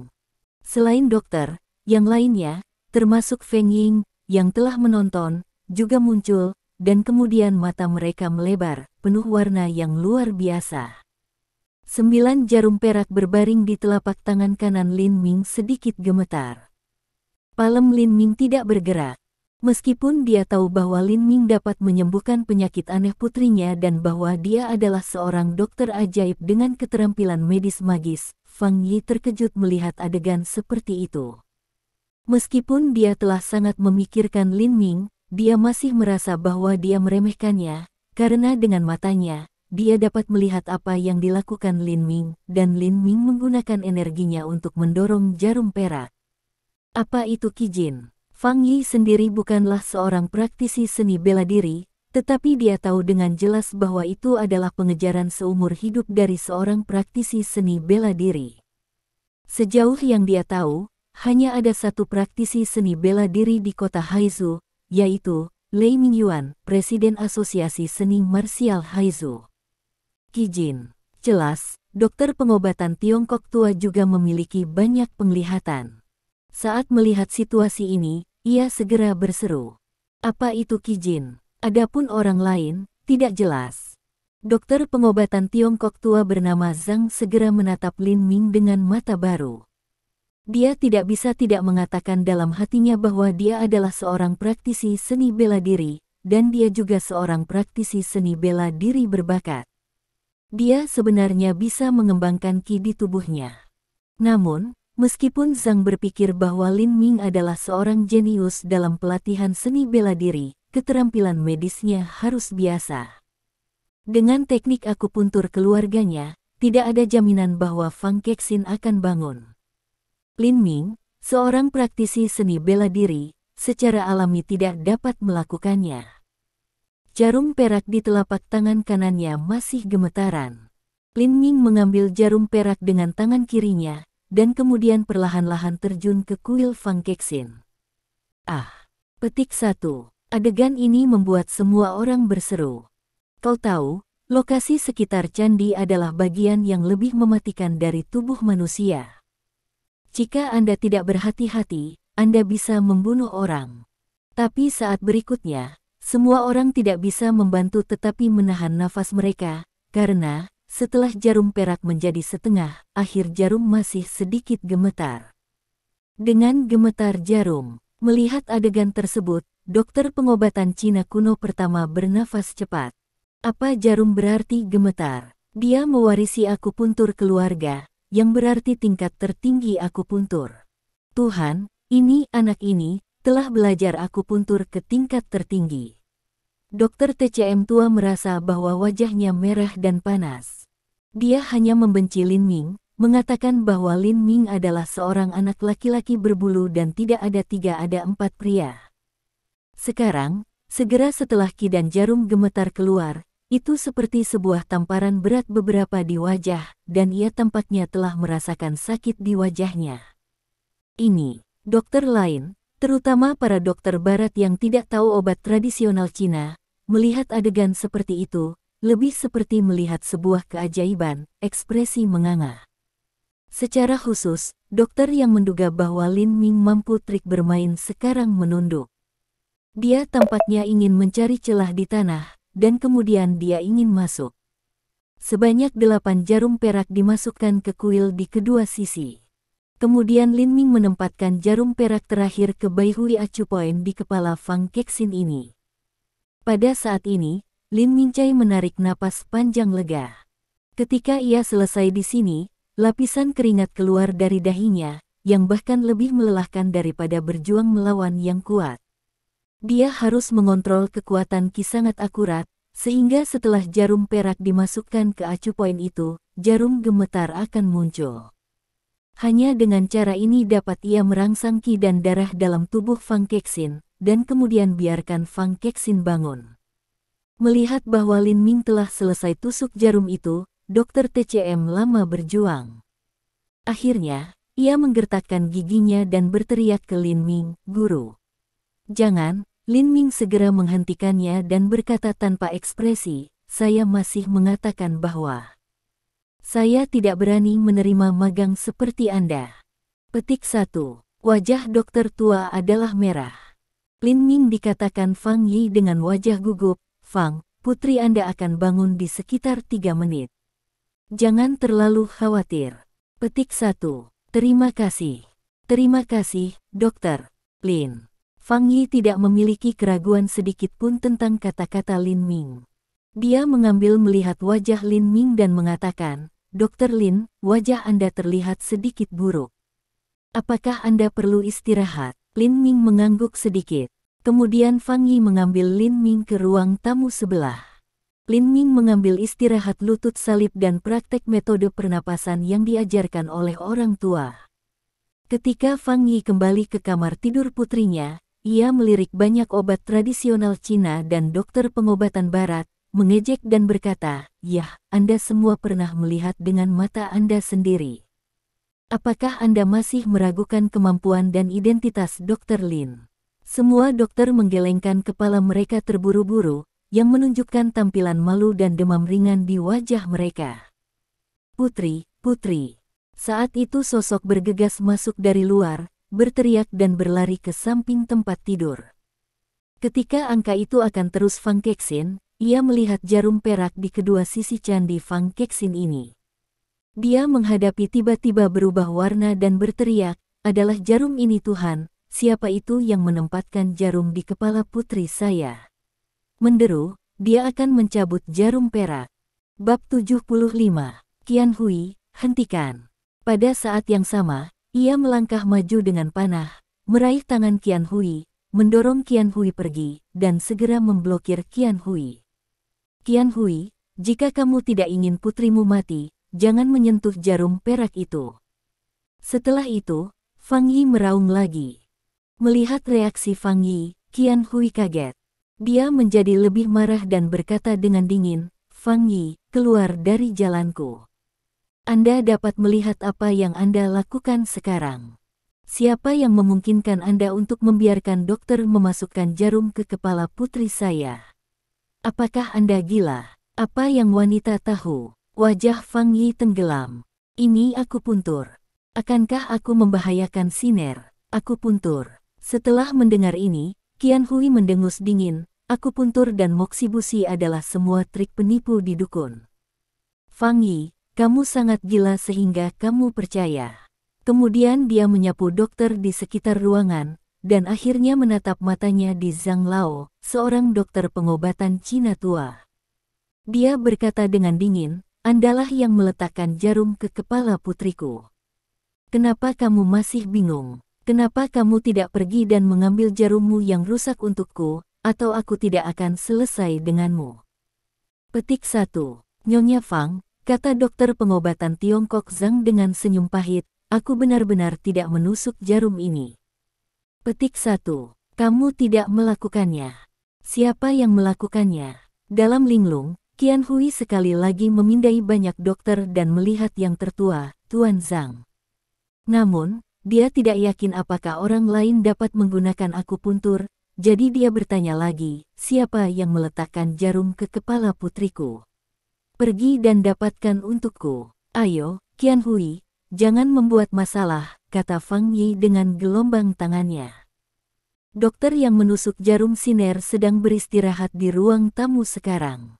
Selain dokter, yang lainnya, termasuk Feng Ying, yang telah menonton, juga muncul, dan kemudian mata mereka melebar, penuh warna yang luar biasa. 9 jarum perak berbaring di telapak tangan kanan Lin Ming sedikit gemetar. Palem Lin Ming tidak bergerak. Meskipun dia tahu bahwa Lin Ming dapat menyembuhkan penyakit aneh putrinya dan bahwa dia adalah seorang dokter ajaib dengan keterampilan medis magis, Fang Yi terkejut melihat adegan seperti itu. Meskipun dia telah sangat memikirkan Lin Ming, dia masih merasa bahwa dia meremehkannya, karena dengan matanya, dia dapat melihat apa yang dilakukan Lin Ming, dan Lin Ming menggunakan energinya untuk mendorong jarum perak. Apa itu Kijin? Fang Yi sendiri bukanlah seorang praktisi seni bela diri, tetapi dia tahu dengan jelas bahwa itu adalah pengejaran seumur hidup dari seorang praktisi seni bela diri. Sejauh yang dia tahu, hanya ada satu praktisi seni bela diri di kota Haizu, yaitu Lei Mingyuan, Presiden Asosiasi Seni Marsial Haizu. Kijin. Jelas, dokter pengobatan Tiongkok tua juga memiliki banyak penglihatan. Saat melihat situasi ini, ia segera berseru. Apa itu Kijin? Adapun orang lain, tidak jelas. Dokter pengobatan Tiongkok tua bernama Zhang segera menatap Lin Ming dengan mata baru. Dia tidak bisa tidak mengatakan dalam hatinya bahwa dia adalah seorang praktisi seni bela diri, dan dia juga seorang praktisi seni bela diri berbakat. Dia sebenarnya bisa mengembangkan ki di tubuhnya. Namun, meskipun Zhang berpikir bahwa Lin Ming adalah seorang jenius dalam pelatihan seni bela diri, keterampilan medisnya harus biasa. Dengan teknik akupuntur keluarganya, tidak ada jaminan bahwa Fang Kexin akan bangun. Lin Ming, seorang praktisi seni bela diri, secara alami tidak dapat melakukannya. Jarum perak di telapak tangan kanannya masih gemetaran. Lin Ming mengambil jarum perak dengan tangan kirinya, dan kemudian perlahan-lahan terjun ke kuil Fang Kexin. Petik 1. Adegan ini membuat semua orang berseru. Kau tahu, lokasi sekitar candi adalah bagian yang lebih mematikan dari tubuh manusia. Jika Anda tidak berhati-hati, Anda bisa membunuh orang. Tapi saat berikutnya, semua orang tidak bisa membantu tetapi menahan nafas mereka, karena setelah jarum perak menjadi setengah, akhir jarum masih sedikit gemetar. Dengan gemetar jarum, melihat adegan tersebut, dokter pengobatan Cina kuno pertama bernafas cepat. Apa jarum berarti gemetar? Dia mewarisi akupuntur keluarga, yang berarti tingkat tertinggi akupuntur. Tuhan, ini anak ini telah belajar akupuntur ke tingkat tertinggi. Dokter TCM tua merasa bahwa wajahnya merah dan panas. Dia hanya membenci Lin Ming, mengatakan bahwa Lin Ming adalah seorang anak laki-laki berbulu dan tidak ada 3 ada 4 pria. Sekarang, segera setelah ki dan jarum gemetar keluar, itu seperti sebuah tamparan berat beberapa di wajah, dan ia tampaknya telah merasakan sakit di wajahnya. Ini, dokter lain, terutama para dokter barat yang tidak tahu obat tradisional Cina, melihat adegan seperti itu, lebih seperti melihat sebuah keajaiban, ekspresi menganga. Secara khusus, dokter yang menduga bahwa Lin Ming mampu trik bermain sekarang menunduk. Dia tampaknya ingin mencari celah di tanah, dan kemudian dia ingin masuk. Sebanyak 8 jarum perak dimasukkan ke kuil di kedua sisi. Kemudian Lin Ming menempatkan jarum perak terakhir ke Baihui Acupoin di kepala Fang Kexin ini. Pada saat ini, Lin Mingcai menarik napas panjang lega. Ketika ia selesai di sini, lapisan keringat keluar dari dahinya, yang bahkan lebih melelahkan daripada berjuang melawan yang kuat. Dia harus mengontrol kekuatan ki sangat akurat, sehingga setelah jarum perak dimasukkan ke acupoin itu, jarum gemetar akan muncul. Hanya dengan cara ini dapat ia merangsang ki dan darah dalam tubuh Fang Kexin, dan kemudian biarkan Fang Kexin bangun. Melihat bahwa Lin Ming telah selesai tusuk jarum itu, dokter TCM lama berjuang. Akhirnya, ia menggertakkan giginya dan berteriak ke Lin Ming, "Guru. Jangan, Lin Ming segera menghentikannya dan berkata tanpa ekspresi, saya masih mengatakan bahwa saya tidak berani menerima magang seperti Anda. Petik 1. Wajah dokter tua adalah merah. Lin Ming dikatakan Fang Yi dengan wajah gugup, Fang, putri Anda akan bangun di sekitar 3 menit. Jangan terlalu khawatir. Petik 1. Terima kasih. Terima kasih, dokter. Lin. Fang Yi tidak memiliki keraguan sedikit pun tentang kata-kata Lin Ming. Dia mengambil melihat wajah Lin Ming dan mengatakan, Dokter Lin, wajah Anda terlihat sedikit buruk. Apakah Anda perlu istirahat? Lin Ming mengangguk sedikit. Kemudian Fang Yi mengambil Lin Ming ke ruang tamu sebelah. Lin Ming mengambil istirahat lutut salib dan praktek metode pernapasan yang diajarkan oleh orang tua. Ketika Fang Yi kembali ke kamar tidur putrinya, ia melirik banyak obat tradisional Cina dan dokter pengobatan barat, mengejek dan berkata, "Yah, Anda semua pernah melihat dengan mata Anda sendiri. Apakah Anda masih meragukan kemampuan dan identitas Dr. Lin?" Semua dokter menggelengkan kepala mereka terburu-buru, yang menunjukkan tampilan malu dan demam ringan di wajah mereka. "Putri, putri." Saat itu sosok bergegas masuk dari luar, berteriak dan berlari ke samping tempat tidur. Ketika angka itu akan terus Fang Kexin, ia melihat jarum perak di kedua sisi candi Fang Kexin ini. Dia menghadapi tiba-tiba berubah warna dan berteriak, adalah jarum ini Tuhan, siapa itu yang menempatkan jarum di kepala putri saya? Menderu, dia akan mencabut jarum perak. Bab 75, Qian Hui, hentikan. Pada saat yang sama, ia melangkah maju dengan panah, meraih tangan Qian Hui, mendorong Qian Hui pergi, dan segera memblokir Qian Hui. Qian Hui, jika kamu tidak ingin putrimu mati, jangan menyentuh jarum perak itu. Setelah itu, Fang Yi meraung lagi. Melihat reaksi Fang Yi, Qian Hui kaget. Dia menjadi lebih marah dan berkata dengan dingin, Fang Yi, keluar dari jalanku. Anda dapat melihat apa yang Anda lakukan sekarang. Siapa yang memungkinkan Anda untuk membiarkan dokter memasukkan jarum ke kepala putri saya? Apakah Anda gila? Apa yang wanita tahu? Wajah Fang Yi tenggelam. Ini akupuntur. Akankah aku membahayakan Siner? Akupuntur. Setelah mendengar ini, Qian Hui mendengus dingin. Akupuntur dan moksibusi adalah semua trik penipu di dukun. Fang Yi, kamu sangat gila sehingga kamu percaya. Kemudian dia menyapu dokter di sekitar ruangan, dan akhirnya menatap matanya di Zhang Lao, seorang dokter pengobatan Cina tua. Dia berkata dengan dingin, Andalah yang meletakkan jarum ke kepala putriku. Kenapa kamu masih bingung? Kenapa kamu tidak pergi dan mengambil jarummu yang rusak untukku, atau aku tidak akan selesai denganmu? Petik 1. Nyonya Fang, kata dokter pengobatan Tiongkok Zhang dengan senyum pahit, aku benar-benar tidak menusuk jarum ini. Petik 1. Kamu tidak melakukannya. Siapa yang melakukannya? Dalam linglung, Qian Hui sekali lagi memindai banyak dokter dan melihat yang tertua, Tuan Zhang. Namun, dia tidak yakin apakah orang lain dapat menggunakan akupuntur, jadi dia bertanya lagi, siapa yang meletakkan jarum ke kepala putriku? Pergi dan dapatkan untukku. Ayo, Qian Hui, jangan membuat masalah, kata Fang Yi dengan gelombang tangannya. Dokter yang menusuk jarum Siner sedang beristirahat di ruang tamu sekarang.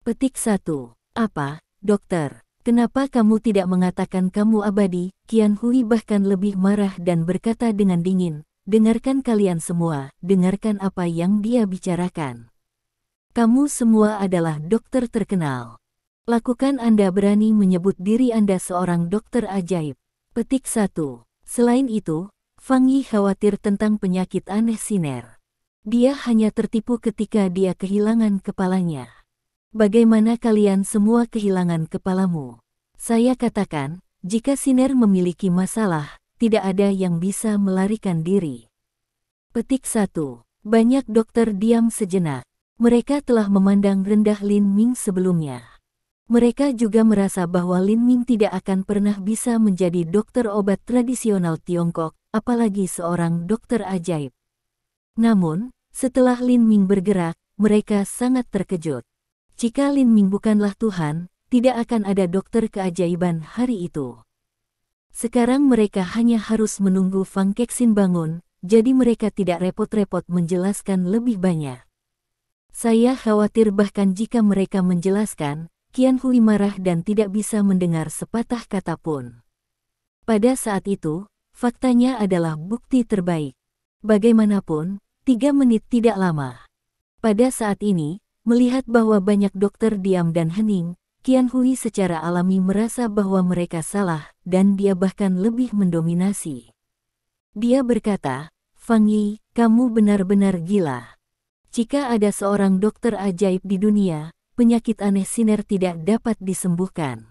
Petik 1. Apa, dokter? Kenapa kamu tidak mengatakan kamu abadi? Qian Hui bahkan lebih marah dan berkata dengan dingin, dengarkan kalian semua, dengarkan apa yang dia bicarakan. Kamu semua adalah dokter terkenal. Lakukan Anda berani menyebut diri Anda seorang dokter ajaib. Petik 1. Selain itu, Fang Yi khawatir tentang penyakit aneh Siner. Dia hanya tertipu ketika dia kehilangan kepalanya. Bagaimana kalian semua kehilangan kepalamu? Saya katakan, jika Siner memiliki masalah, tidak ada yang bisa melarikan diri. Petik 1. Banyak dokter diam sejenak. Mereka telah memandang rendah Lin Ming sebelumnya. Mereka juga merasa bahwa Lin Ming tidak akan pernah bisa menjadi dokter obat tradisional Tiongkok, apalagi seorang dokter ajaib. Namun, Setelah Lin Ming bergerak, mereka sangat terkejut. Jika Lin Ming bukanlah Tuhan, tidak akan ada dokter keajaiban hari itu. Sekarang mereka hanya harus menunggu Fang Kexin bangun, jadi mereka tidak repot-repot menjelaskan lebih banyak. Saya khawatir bahkan jika mereka menjelaskan, Qian Hui marah dan tidak bisa mendengar sepatah kata pun. Pada saat itu, faktanya adalah bukti terbaik. Bagaimanapun, 3 menit tidak lama. Pada saat ini, melihat bahwa banyak dokter diam dan hening, Qian Hui secara alami merasa bahwa mereka salah, dan dia bahkan lebih mendominasi. Dia berkata, "Fang Yi, kamu benar-benar gila. Jika ada seorang dokter ajaib di dunia, penyakit aneh Siner tidak dapat disembuhkan.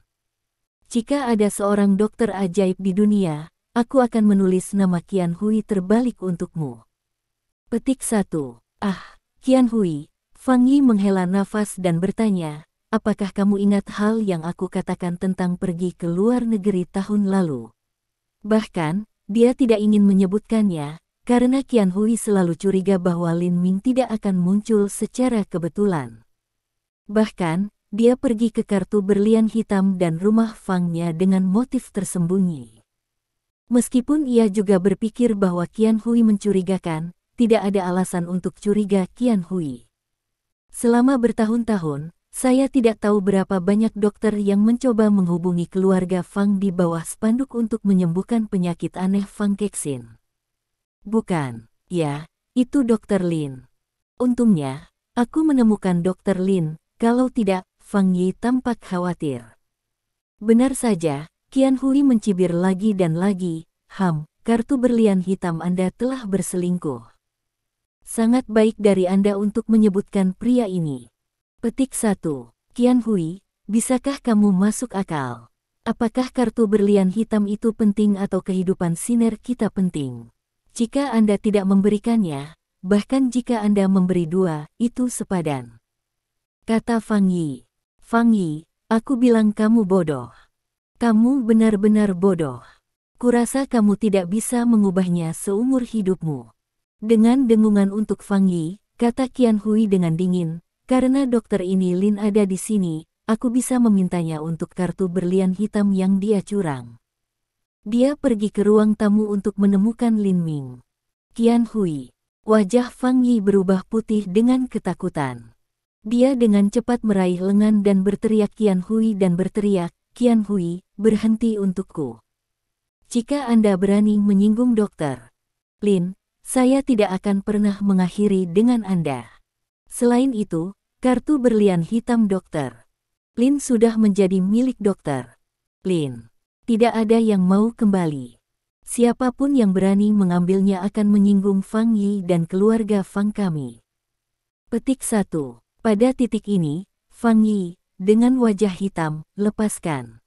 Jika ada seorang dokter ajaib di dunia, aku akan menulis nama Qian Hui terbalik untukmu." Petik 1. Qian Hui. Fang Yi menghela nafas dan bertanya, "Apakah kamu ingat hal yang aku katakan tentang pergi ke luar negeri tahun lalu?" Bahkan, dia tidak ingin menyebutkannya, karena Qian Hui selalu curiga bahwa Lin Ming tidak akan muncul secara kebetulan. Bahkan, dia pergi ke kartu berlian hitam dan rumah Fangnya dengan motif tersembunyi. Meskipun ia juga berpikir bahwa Qian Hui mencurigakan, tidak ada alasan untuk curiga Qian Hui. Selama bertahun-tahun, saya tidak tahu berapa banyak dokter yang mencoba menghubungi keluarga Fang di bawah spanduk untuk menyembuhkan penyakit aneh Fang Kexin. Bukan, ya, itu Dr. Lin. Untungnya, aku menemukan Dr. Lin, kalau tidak, Fang Yi tampak khawatir. Benar saja, Qian Hui mencibir lagi dan lagi, kartu berlian hitam Anda telah berselingkuh. Sangat baik dari Anda untuk menyebutkan pria ini. Petik 1. Qian Hui, bisakah kamu masuk akal? Apakah kartu berlian hitam itu penting atau kehidupan Siner kita penting? Jika Anda tidak memberikannya, bahkan jika Anda memberi 2, itu sepadan. Kata Fang Yi. Fang Yi, aku bilang kamu bodoh. Kamu benar-benar bodoh. Kurasa kamu tidak bisa mengubahnya seumur hidupmu. Dengan dengungan untuk Fang Yi, kata Qian Hui dengan dingin, karena dokter ini Lin ada di sini, aku bisa memintanya untuk kartu berlian hitam yang dia curang. Dia pergi ke ruang tamu untuk menemukan Lin Ming. Qian Hui. Wajah Fang Yi berubah putih dengan ketakutan. Dia dengan cepat meraih lengan dan berteriak Qian Hui dan berteriak, "Qian Hui, berhenti untukku. Jika Anda berani menyinggung Dokter Lin, saya tidak akan pernah mengakhiri dengan Anda. Selain itu, kartu berlian hitam Dokter Lin sudah menjadi milik Dokter Lin. Tidak ada yang mau kembali. Siapapun yang berani mengambilnya akan menyinggung Fang Yi dan keluarga Fang kami." Petik 1. Pada titik ini, Fang Yi, dengan wajah hitam, lepaskan.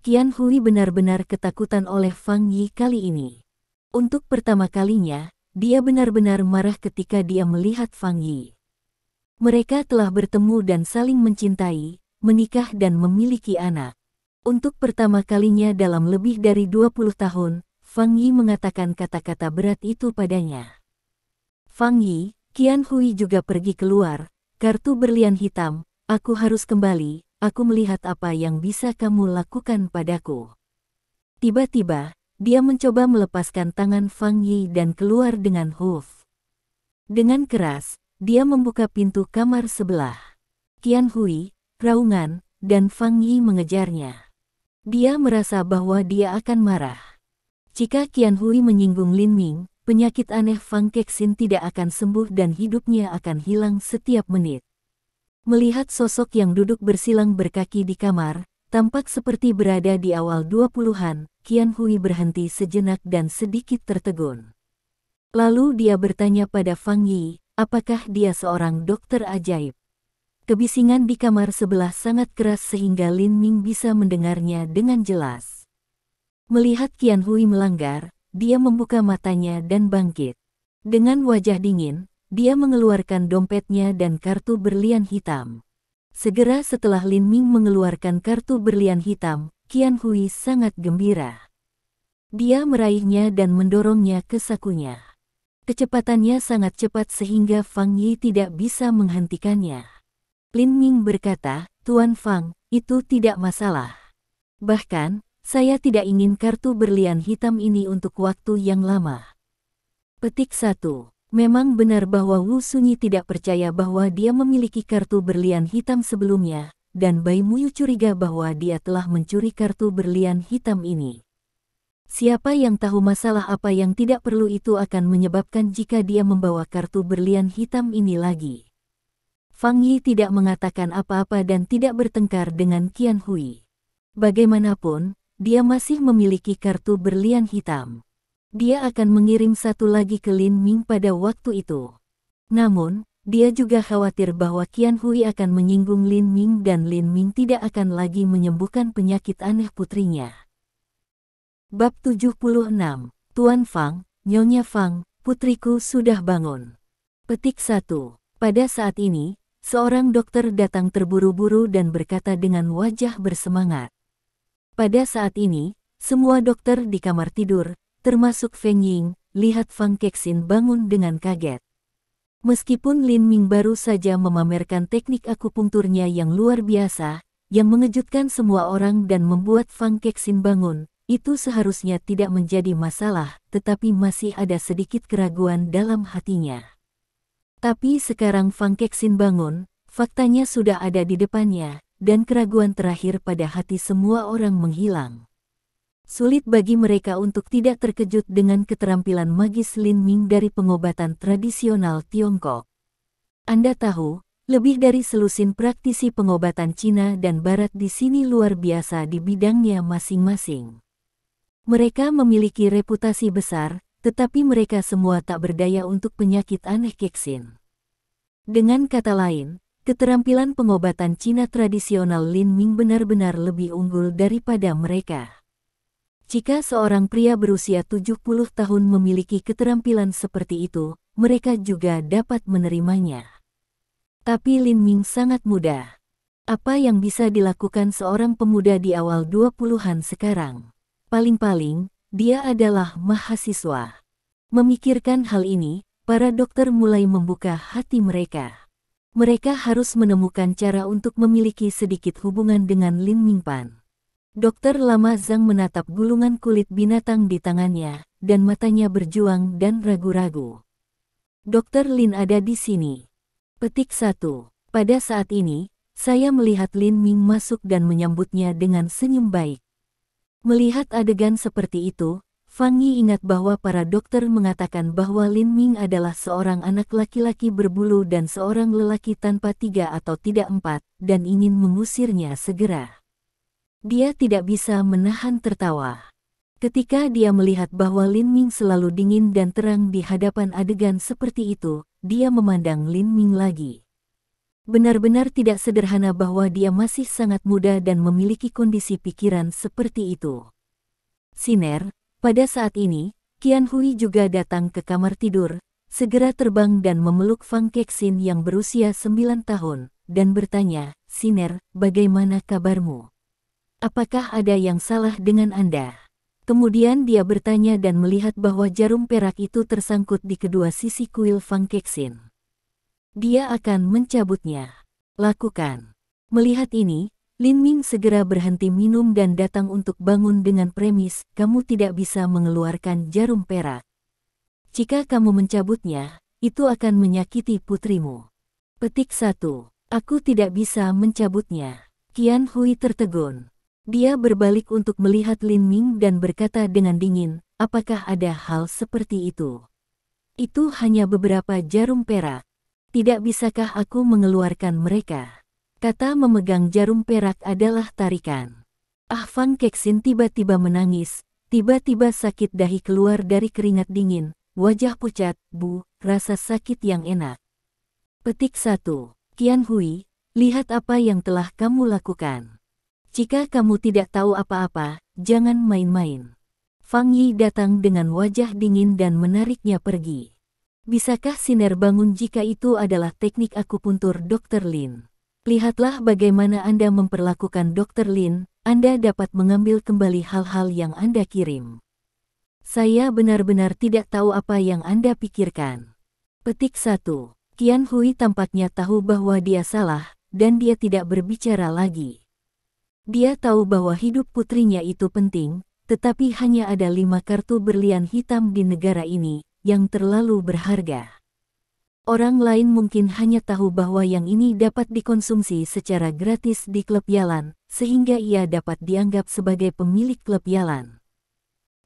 Qian Hui benar-benar ketakutan oleh Fang Yi kali ini. Untuk pertama kalinya, dia benar-benar marah ketika dia melihat Fang Yi. Mereka telah bertemu dan saling mencintai, menikah dan memiliki anak. Untuk pertama kalinya dalam lebih dari 20 tahun, Fang Yi mengatakan kata-kata berat itu padanya. "Fang Yi, Qian Hui juga pergi keluar, kartu berlian hitam, aku harus kembali, aku melihat apa yang bisa kamu lakukan padaku." Tiba-tiba, dia mencoba melepaskan tangan Fang Yi dan keluar dengan hoof. Dengan keras, dia membuka pintu kamar sebelah. Qian Hui, raungan, dan Fang Yi mengejarnya. Dia merasa bahwa dia akan marah. Jika Qian Hui menyinggung Lin Ming, penyakit aneh Fang Kexin tidak akan sembuh dan hidupnya akan hilang setiap menit. Melihat sosok yang duduk bersilang berkaki di kamar, tampak seperti berada di awal 20-an, Qian Hui berhenti sejenak dan sedikit tertegun. Lalu dia bertanya pada Fang Yi, apakah dia seorang dokter ajaib? Kebisingan di kamar sebelah sangat keras sehingga Lin Ming bisa mendengarnya dengan jelas. Melihat Qian Hui melanggar, dia membuka matanya dan bangkit. Dengan wajah dingin, dia mengeluarkan dompetnya dan kartu berlian hitam. Segera setelah Lin Ming mengeluarkan kartu berlian hitam, Qian Hui sangat gembira. Dia meraihnya dan mendorongnya ke sakunya. Kecepatannya sangat cepat sehingga Fang Yi tidak bisa menghentikannya. Lin Ming berkata, Tuan Fang, itu tidak masalah. Bahkan, saya tidak ingin kartu berlian hitam ini untuk waktu yang lama. Petik 1. Memang benar bahwa Wu Sunyi tidak percaya bahwa dia memiliki kartu berlian hitam sebelumnya, dan Bai Muyu curiga bahwa dia telah mencuri kartu berlian hitam ini. Siapa yang tahu masalah apa yang tidak perlu itu akan menyebabkan jika dia membawa kartu berlian hitam ini lagi. Fang Yi tidak mengatakan apa-apa dan tidak bertengkar dengan Qian Hui. Bagaimanapun, dia masih memiliki kartu berlian hitam. Dia akan mengirim satu lagi ke Lin Ming pada waktu itu. Namun, dia juga khawatir bahwa Qian Hui akan menyinggung Lin Ming dan Lin Ming tidak akan lagi menyembuhkan penyakit aneh putrinya. Bab 76. Tuan Fang, Nyonya Fang, putriku sudah bangun. Petik 1. Pada saat ini, seorang dokter datang terburu-buru dan berkata dengan wajah bersemangat. Pada saat ini, semua dokter di kamar tidur, termasuk Feng Ying, lihat Fang Kexin bangun dengan kaget. Meskipun Lin Ming baru saja memamerkan teknik akupunkturnya yang luar biasa, yang mengejutkan semua orang dan membuat Fang Kexin bangun, itu seharusnya tidak menjadi masalah, tetapi masih ada sedikit keraguan dalam hatinya. Tapi sekarang Fang Kexin bangun, faktanya sudah ada di depannya, dan keraguan terakhir pada hati semua orang menghilang. Sulit bagi mereka untuk tidak terkejut dengan keterampilan magis Lin Ming dari pengobatan tradisional Tiongkok. Anda tahu, lebih dari selusin praktisi pengobatan Cina dan Barat di sini luar biasa di bidangnya masing-masing. Mereka memiliki reputasi besar, tetapi mereka semua tak berdaya untuk penyakit aneh Kexin. Dengan kata lain, keterampilan pengobatan Cina tradisional Lin Ming benar-benar lebih unggul daripada mereka. Jika seorang pria berusia 70 tahun memiliki keterampilan seperti itu, mereka juga dapat menerimanya. Tapi Lin Ming sangat muda. Apa yang bisa dilakukan seorang pemuda di awal 20-an sekarang? Paling-paling, dia adalah mahasiswa. Memikirkan hal ini, para dokter mulai membuka hati mereka. Mereka harus menemukan cara untuk memiliki sedikit hubungan dengan Lin Mingpan. Dokter Lama Zhang menatap gulungan kulit binatang di tangannya, dan matanya berjuang dan ragu-ragu. Dokter Lin ada di sini. Petik 1. Pada saat ini, saya melihat Lin Ming masuk dan menyambutnya dengan senyum baik. Melihat adegan seperti itu, Fang Yi ingat bahwa para dokter mengatakan bahwa Lin Ming adalah seorang anak laki-laki berbulu dan seorang lelaki tanpa 3 atau tidak 4, dan ingin mengusirnya segera. Dia tidak bisa menahan tertawa. Ketika dia melihat bahwa Lin Ming selalu dingin dan terang di hadapan adegan seperti itu, dia memandang Lin Ming lagi. Benar-benar tidak sederhana bahwa dia masih sangat muda dan memiliki kondisi pikiran seperti itu. Siner, pada saat ini, Qian Hui juga datang ke kamar tidur, segera terbang dan memeluk Fang Kexin yang berusia 9 tahun, dan bertanya, Siner, bagaimana kabarmu? Apakah ada yang salah dengan Anda? Kemudian dia bertanya dan melihat bahwa jarum perak itu tersangkut di kedua sisi kuil Fang Kexin. Dia akan mencabutnya. Lakukan. Melihat ini, Lin Ming segera berhenti minum dan datang untuk bangun dengan premis, kamu tidak bisa mengeluarkan jarum perak. Jika kamu mencabutnya, itu akan menyakiti putrimu. Petik 1. Aku tidak bisa mencabutnya. Qian Hui tertegun. Dia berbalik untuk melihat Lin Ming dan berkata dengan dingin, apakah ada hal seperti itu? Itu hanya beberapa jarum perak. Tidak bisakah aku mengeluarkan mereka? Kata memegang jarum perak adalah tarikan. Fang Kexin tiba-tiba menangis, tiba-tiba sakit dahi keluar dari keringat dingin, wajah pucat, rasa sakit yang enak. Petik 1. Qian Hui, lihat apa yang telah kamu lakukan. Jika kamu tidak tahu apa-apa, jangan main-main. Fang Yi datang dengan wajah dingin dan menariknya pergi. Bisakah Siner bangun jika itu adalah teknik akupuntur Dr. Lin? Lihatlah bagaimana Anda memperlakukan Dr. Lin, Anda dapat mengambil kembali hal-hal yang Anda kirim. Saya benar-benar tidak tahu apa yang Anda pikirkan. Petik 1. Qian Hui tampaknya tahu bahwa dia salah, dan dia tidak berbicara lagi. Dia tahu bahwa hidup putrinya itu penting, tetapi hanya ada 5 kartu berlian hitam di negara ini, yang terlalu berharga. Orang lain mungkin hanya tahu bahwa yang ini dapat dikonsumsi secara gratis di klub Yalan, sehingga ia dapat dianggap sebagai pemilik klub Yalan.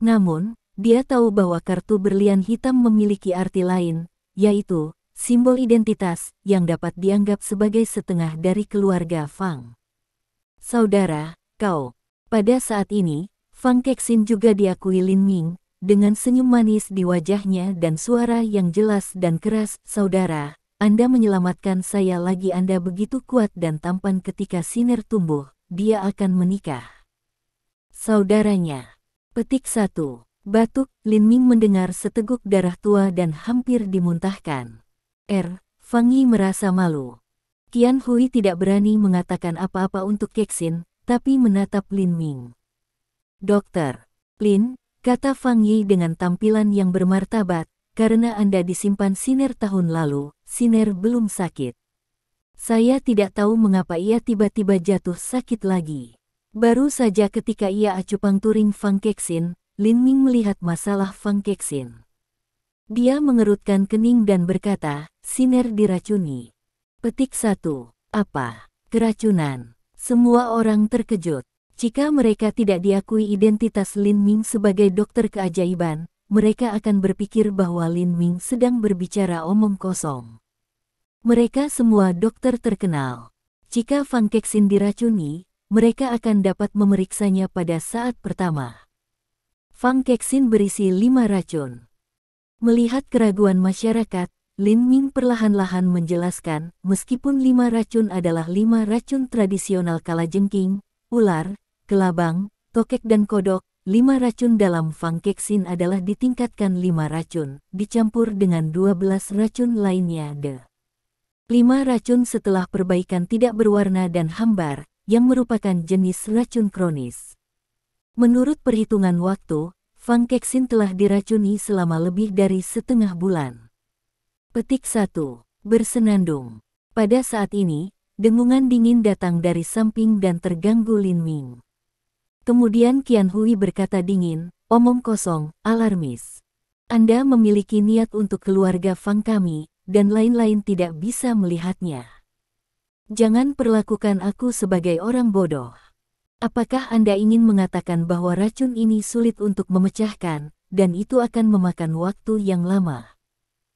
Namun, dia tahu bahwa kartu berlian hitam memiliki arti lain, yaitu simbol identitas yang dapat dianggap sebagai setengah dari keluarga Fang. Saudara, kau. Pada saat ini, Fang Kexin juga diakui Lin Ming, dengan senyum manis di wajahnya dan suara yang jelas dan keras. Saudara, Anda menyelamatkan saya lagi. Anda begitu kuat dan tampan ketika Siner tumbuh, dia akan menikah. Saudaranya. Petik 1. Batuk. Lin Ming mendengar seteguk darah tua dan hampir dimuntahkan. Fang Yi merasa malu. Qian Hui tidak berani mengatakan apa-apa untuk Kexin, tapi menatap Lin Ming. Dokter. Lin, kata Fang Yi dengan tampilan yang bermartabat, karena Anda disimpan Siner tahun lalu, Siner belum sakit. Saya tidak tahu mengapa ia tiba-tiba jatuh sakit lagi. Baru saja ketika ia acupang turing Fang Kexin, Lin Ming melihat masalah Fang Kexin. Dia mengerutkan kening dan berkata, Siner diracuni. Petik 1. Apa? Keracunan. Semua orang terkejut. Jika mereka tidak diakui identitas Lin Ming sebagai dokter keajaiban, mereka akan berpikir bahwa Lin Ming sedang berbicara omong kosong. Mereka semua dokter terkenal. Jika Fang Kexin diracuni, mereka akan dapat memeriksanya pada saat pertama. Fang Kexin berisi 5 racun. Melihat keraguan masyarakat, Lin Ming perlahan-lahan menjelaskan, meskipun 5 racun adalah 5 racun tradisional kalajengking, ular, kelabang, tokek dan kodok, 5 racun dalam Fang Kexin adalah ditingkatkan 5 racun, dicampur dengan 12 racun lainnya. 5 racun setelah perbaikan tidak berwarna dan hambar, yang merupakan jenis racun kronis. Menurut perhitungan waktu, Fang Kexin telah diracuni selama lebih dari setengah bulan. Petik 1. Bersenandung. Pada saat ini, dengungan dingin datang dari samping dan terganggu Lin Ming. Kemudian Qian Hui berkata dingin, omong kosong, alarmis. Anda memiliki niat untuk keluarga Fang kami, dan lain-lain tidak bisa melihatnya. Jangan perlakukan aku sebagai orang bodoh. Apakah Anda ingin mengatakan bahwa racun ini sulit untuk memecahkan, dan itu akan memakan waktu yang lama?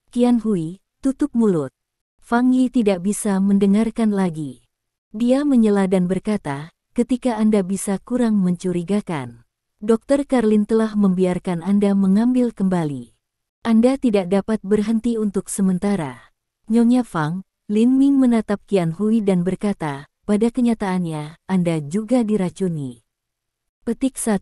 Qian Hui, tutup mulut. Fang Yi tidak bisa mendengarkan lagi. Dia menyela dan berkata, ketika Anda bisa kurang mencurigakan. Dr. Carlin telah membiarkan Anda mengambil kembali. Anda tidak dapat berhenti untuk sementara. Nyonya Fang, Lin Ming menatap Qian Hui dan berkata, pada kenyataannya, Anda juga diracuni. Petik 1.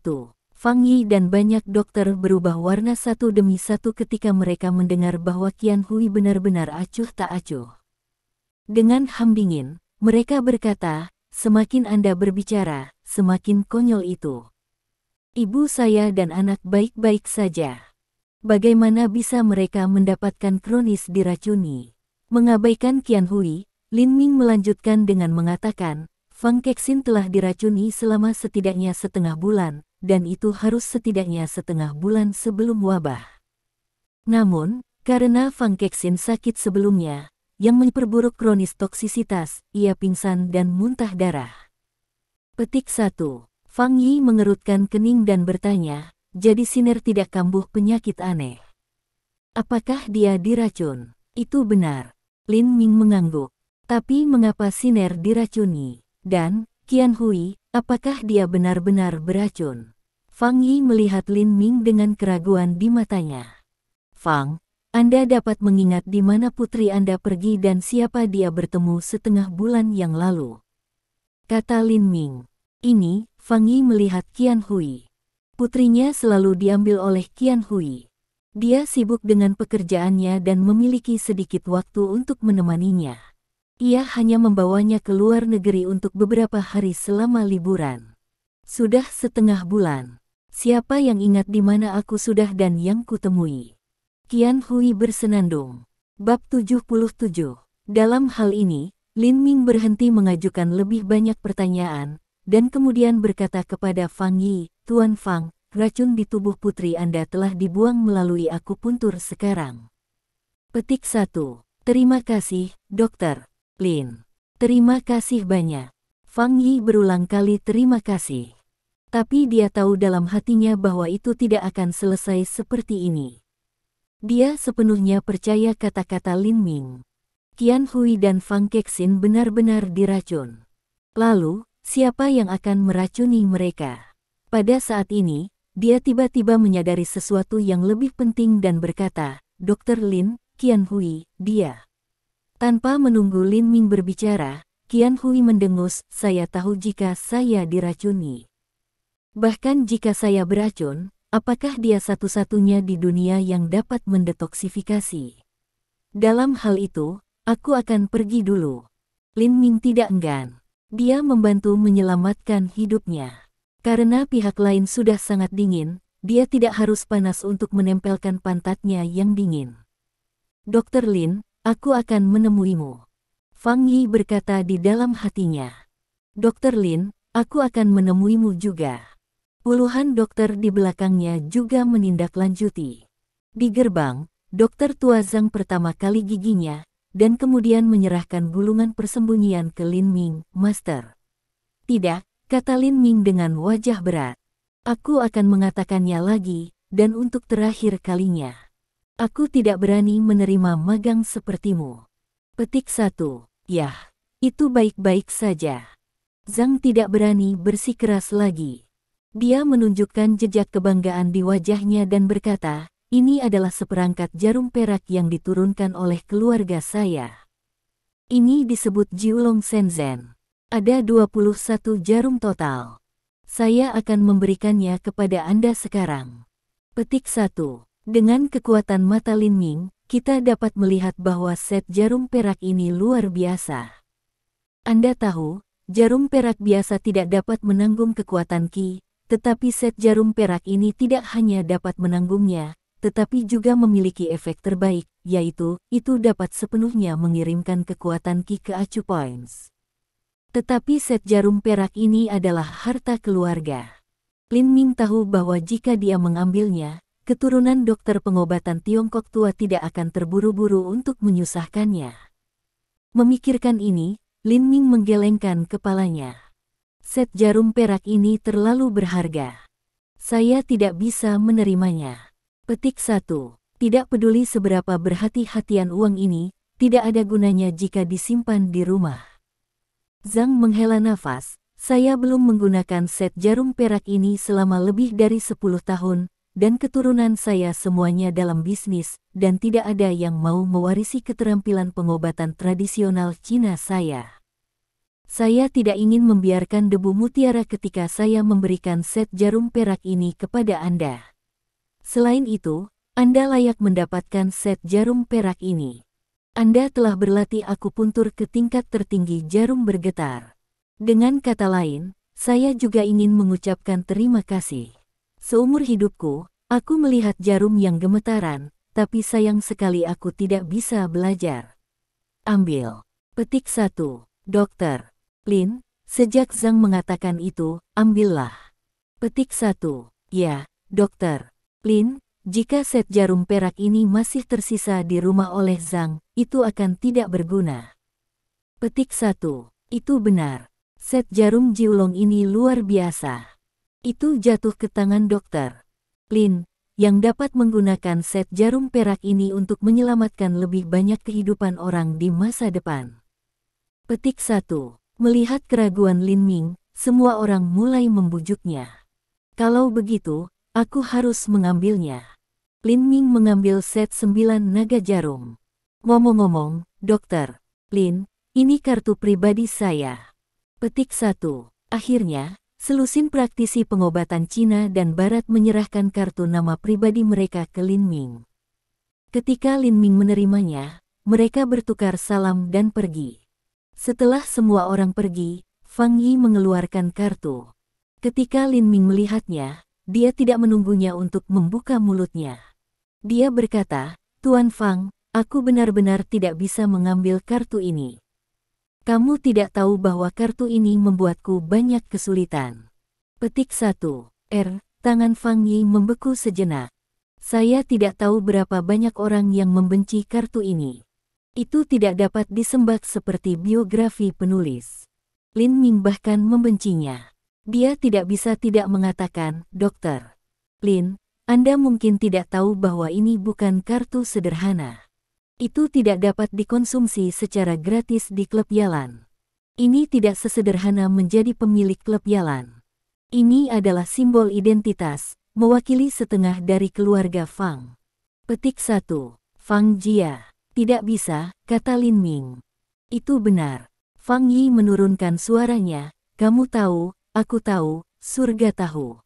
Fang Yi dan banyak dokter berubah warna satu demi satu ketika mereka mendengar bahwa Qian Hui benar-benar acuh tak acuh. Dengan ham dingin, mereka berkata, semakin Anda berbicara, semakin konyol itu. Ibu saya dan anak baik-baik saja. Bagaimana bisa mereka mendapatkan kronis diracuni? Mengabaikan Qian Hui, Lin Ming melanjutkan dengan mengatakan, Fang Kexin telah diracuni selama setidaknya setengah bulan, dan itu harus setidaknya setengah bulan sebelum wabah. Namun, karena Fang Kexin sakit sebelumnya, yang memperburuk kronis toksisitas, ia pingsan dan muntah darah. Petik 1. Fang Yi mengerutkan kening dan bertanya, jadi Siner tidak kambuh penyakit aneh. Apakah dia diracun? Itu benar. Lin Ming mengangguk. Tapi mengapa Siner diracuni? Dan, Qian Hui, apakah dia benar-benar beracun? Fang Yi melihat Lin Ming dengan keraguan di matanya. Fang, Anda dapat mengingat di mana putri Anda pergi dan siapa dia bertemu setengah bulan yang lalu. Kata Lin Ming. Ini, Fang Yi melihat Qian Hui. Putrinya selalu diambil oleh Qian Hui. Dia sibuk dengan pekerjaannya dan memiliki sedikit waktu untuk menemaninya. Ia hanya membawanya ke luar negeri untuk beberapa hari selama liburan. Sudah setengah bulan. Siapa yang ingat di mana aku sudah dan yang kutemui? Qian Hui bersenandung. Bab 77. Dalam hal ini, Lin Ming berhenti mengajukan lebih banyak pertanyaan, dan kemudian berkata kepada Fang Yi, Tuan Fang, racun di tubuh putri Anda telah dibuang melalui akupuntur sekarang. Petik 1. Terima kasih, Dokter Lin. Terima kasih banyak. Fang Yi berulang kali terima kasih. Tapi dia tahu dalam hatinya bahwa itu tidak akan selesai seperti ini. Dia sepenuhnya percaya kata-kata Lin Ming. Qian Hui dan Fang Kexin benar-benar diracun. Lalu, siapa yang akan meracuni mereka? Pada saat ini, dia tiba-tiba menyadari sesuatu yang lebih penting dan berkata, Dr. Lin, Qian Hui, dia. Tanpa menunggu Lin Ming berbicara, Qian Hui mendengus, saya tahu jika saya diracuni. Bahkan jika saya beracun, apakah dia satu-satunya di dunia yang dapat mendetoksifikasi? Dalam hal itu, aku akan pergi dulu. Lin Ming tidak enggan. Dia membantu menyelamatkan hidupnya. Karena pihak lain sudah sangat dingin, dia tidak harus panas untuk menempelkan pantatnya yang dingin. Dr. Lin, aku akan menemuimu. Fang Yi berkata di dalam hatinya. Dr. Lin, aku akan menemuimu juga. Puluhan dokter di belakangnya juga menindaklanjuti. Di gerbang, dokter tua Zhang pertama kali giginya, dan kemudian menyerahkan gulungan persembunyian ke Lin Ming, Master. Tidak, kata Lin Ming dengan wajah berat. Aku akan mengatakannya lagi, dan untuk terakhir kalinya. Aku tidak berani menerima magang sepertimu. Petik 1. Yah, itu baik-baik saja. Zhang tidak berani bersikeras lagi. Dia menunjukkan jejak kebanggaan di wajahnya dan berkata, ini adalah seperangkat jarum perak yang diturunkan oleh keluarga saya. Ini disebut Jiulong Shenzhen. Ada 21 jarum total. Saya akan memberikannya kepada Anda sekarang. Petik 1. Dengan kekuatan mata Lin Ming, kita dapat melihat bahwa set jarum perak ini luar biasa. Anda tahu, jarum perak biasa tidak dapat menanggung kekuatan Qi. Tetapi set jarum perak ini tidak hanya dapat menanggungnya, tetapi juga memiliki efek terbaik, yaitu, itu dapat sepenuhnya mengirimkan kekuatan Qi ke Acu Points. Tetapi set jarum perak ini adalah harta keluarga. Lin Ming tahu bahwa jika dia mengambilnya, keturunan dokter pengobatan Tiongkok tua tidak akan terburu-buru untuk menyusahkannya. Memikirkan ini, Lin Ming menggelengkan kepalanya. Set jarum perak ini terlalu berharga. Saya tidak bisa menerimanya. Petik 1. Tidak peduli seberapa berhati-hatian uang ini, tidak ada gunanya jika disimpan di rumah. Zhang menghela nafas. Saya belum menggunakan set jarum perak ini selama lebih dari 10 tahun, dan keturunan saya semuanya dalam bisnis, dan tidak ada yang mau mewarisi keterampilan pengobatan tradisional Cina saya. Saya tidak ingin membiarkan debu mutiara ketika saya memberikan set jarum perak ini kepada Anda. Selain itu, Anda layak mendapatkan set jarum perak ini. Anda telah berlatih akupuntur ke tingkat tertinggi jarum bergetar. Dengan kata lain, saya juga ingin mengucapkan terima kasih. Seumur hidupku, aku melihat jarum yang gemetaran, tapi sayang sekali aku tidak bisa belajar. Ambil. Petik 1. Dokter Lin, sejak Zhang mengatakan itu, ambillah. Petik 1. Ya, Dokter Lin, jika set jarum perak ini masih tersisa di rumah oleh Zhang, itu akan tidak berguna. Petik 1. Itu benar. Set jarum Jiulong ini luar biasa. Itu jatuh ke tangan Dokter Lin, yang dapat menggunakan set jarum perak ini untuk menyelamatkan lebih banyak kehidupan orang di masa depan. Petik 1. Melihat keraguan Lin Ming, semua orang mulai membujuknya. Kalau begitu, aku harus mengambilnya. Lin Ming mengambil set 9 naga jarum. Ngomong-ngomong, Dokter Lin, ini kartu pribadi saya. Petik 1. Akhirnya, selusin praktisi pengobatan Cina dan Barat menyerahkan kartu nama pribadi mereka ke Lin Ming. Ketika Lin Ming menerimanya, mereka bertukar salam dan pergi. Setelah semua orang pergi, Fang Yi mengeluarkan kartu. Ketika Lin Ming melihatnya, dia tidak menunggunya untuk membuka mulutnya. Dia berkata, Tuan Fang, aku benar-benar tidak bisa mengambil kartu ini. Kamu tidak tahu bahwa kartu ini membuatku banyak kesulitan. Petik 1. Tangan Fang Yi membeku sejenak. Saya tidak tahu berapa banyak orang yang membenci kartu ini. Itu tidak dapat disembah seperti biografi penulis. Lin Ming bahkan membencinya. Dia tidak bisa tidak mengatakan, Dokter Lin, Anda mungkin tidak tahu bahwa ini bukan kartu sederhana. Itu tidak dapat dikonsumsi secara gratis di klub Yalan. Ini tidak sesederhana menjadi pemilik klub Yalan. Ini adalah simbol identitas, mewakili setengah dari keluarga Fang. Petik 1. Fang Jia. Tidak bisa, kata Lin Ming. Itu benar. Fang Yi menurunkan suaranya, kamu tahu, aku tahu, surga tahu.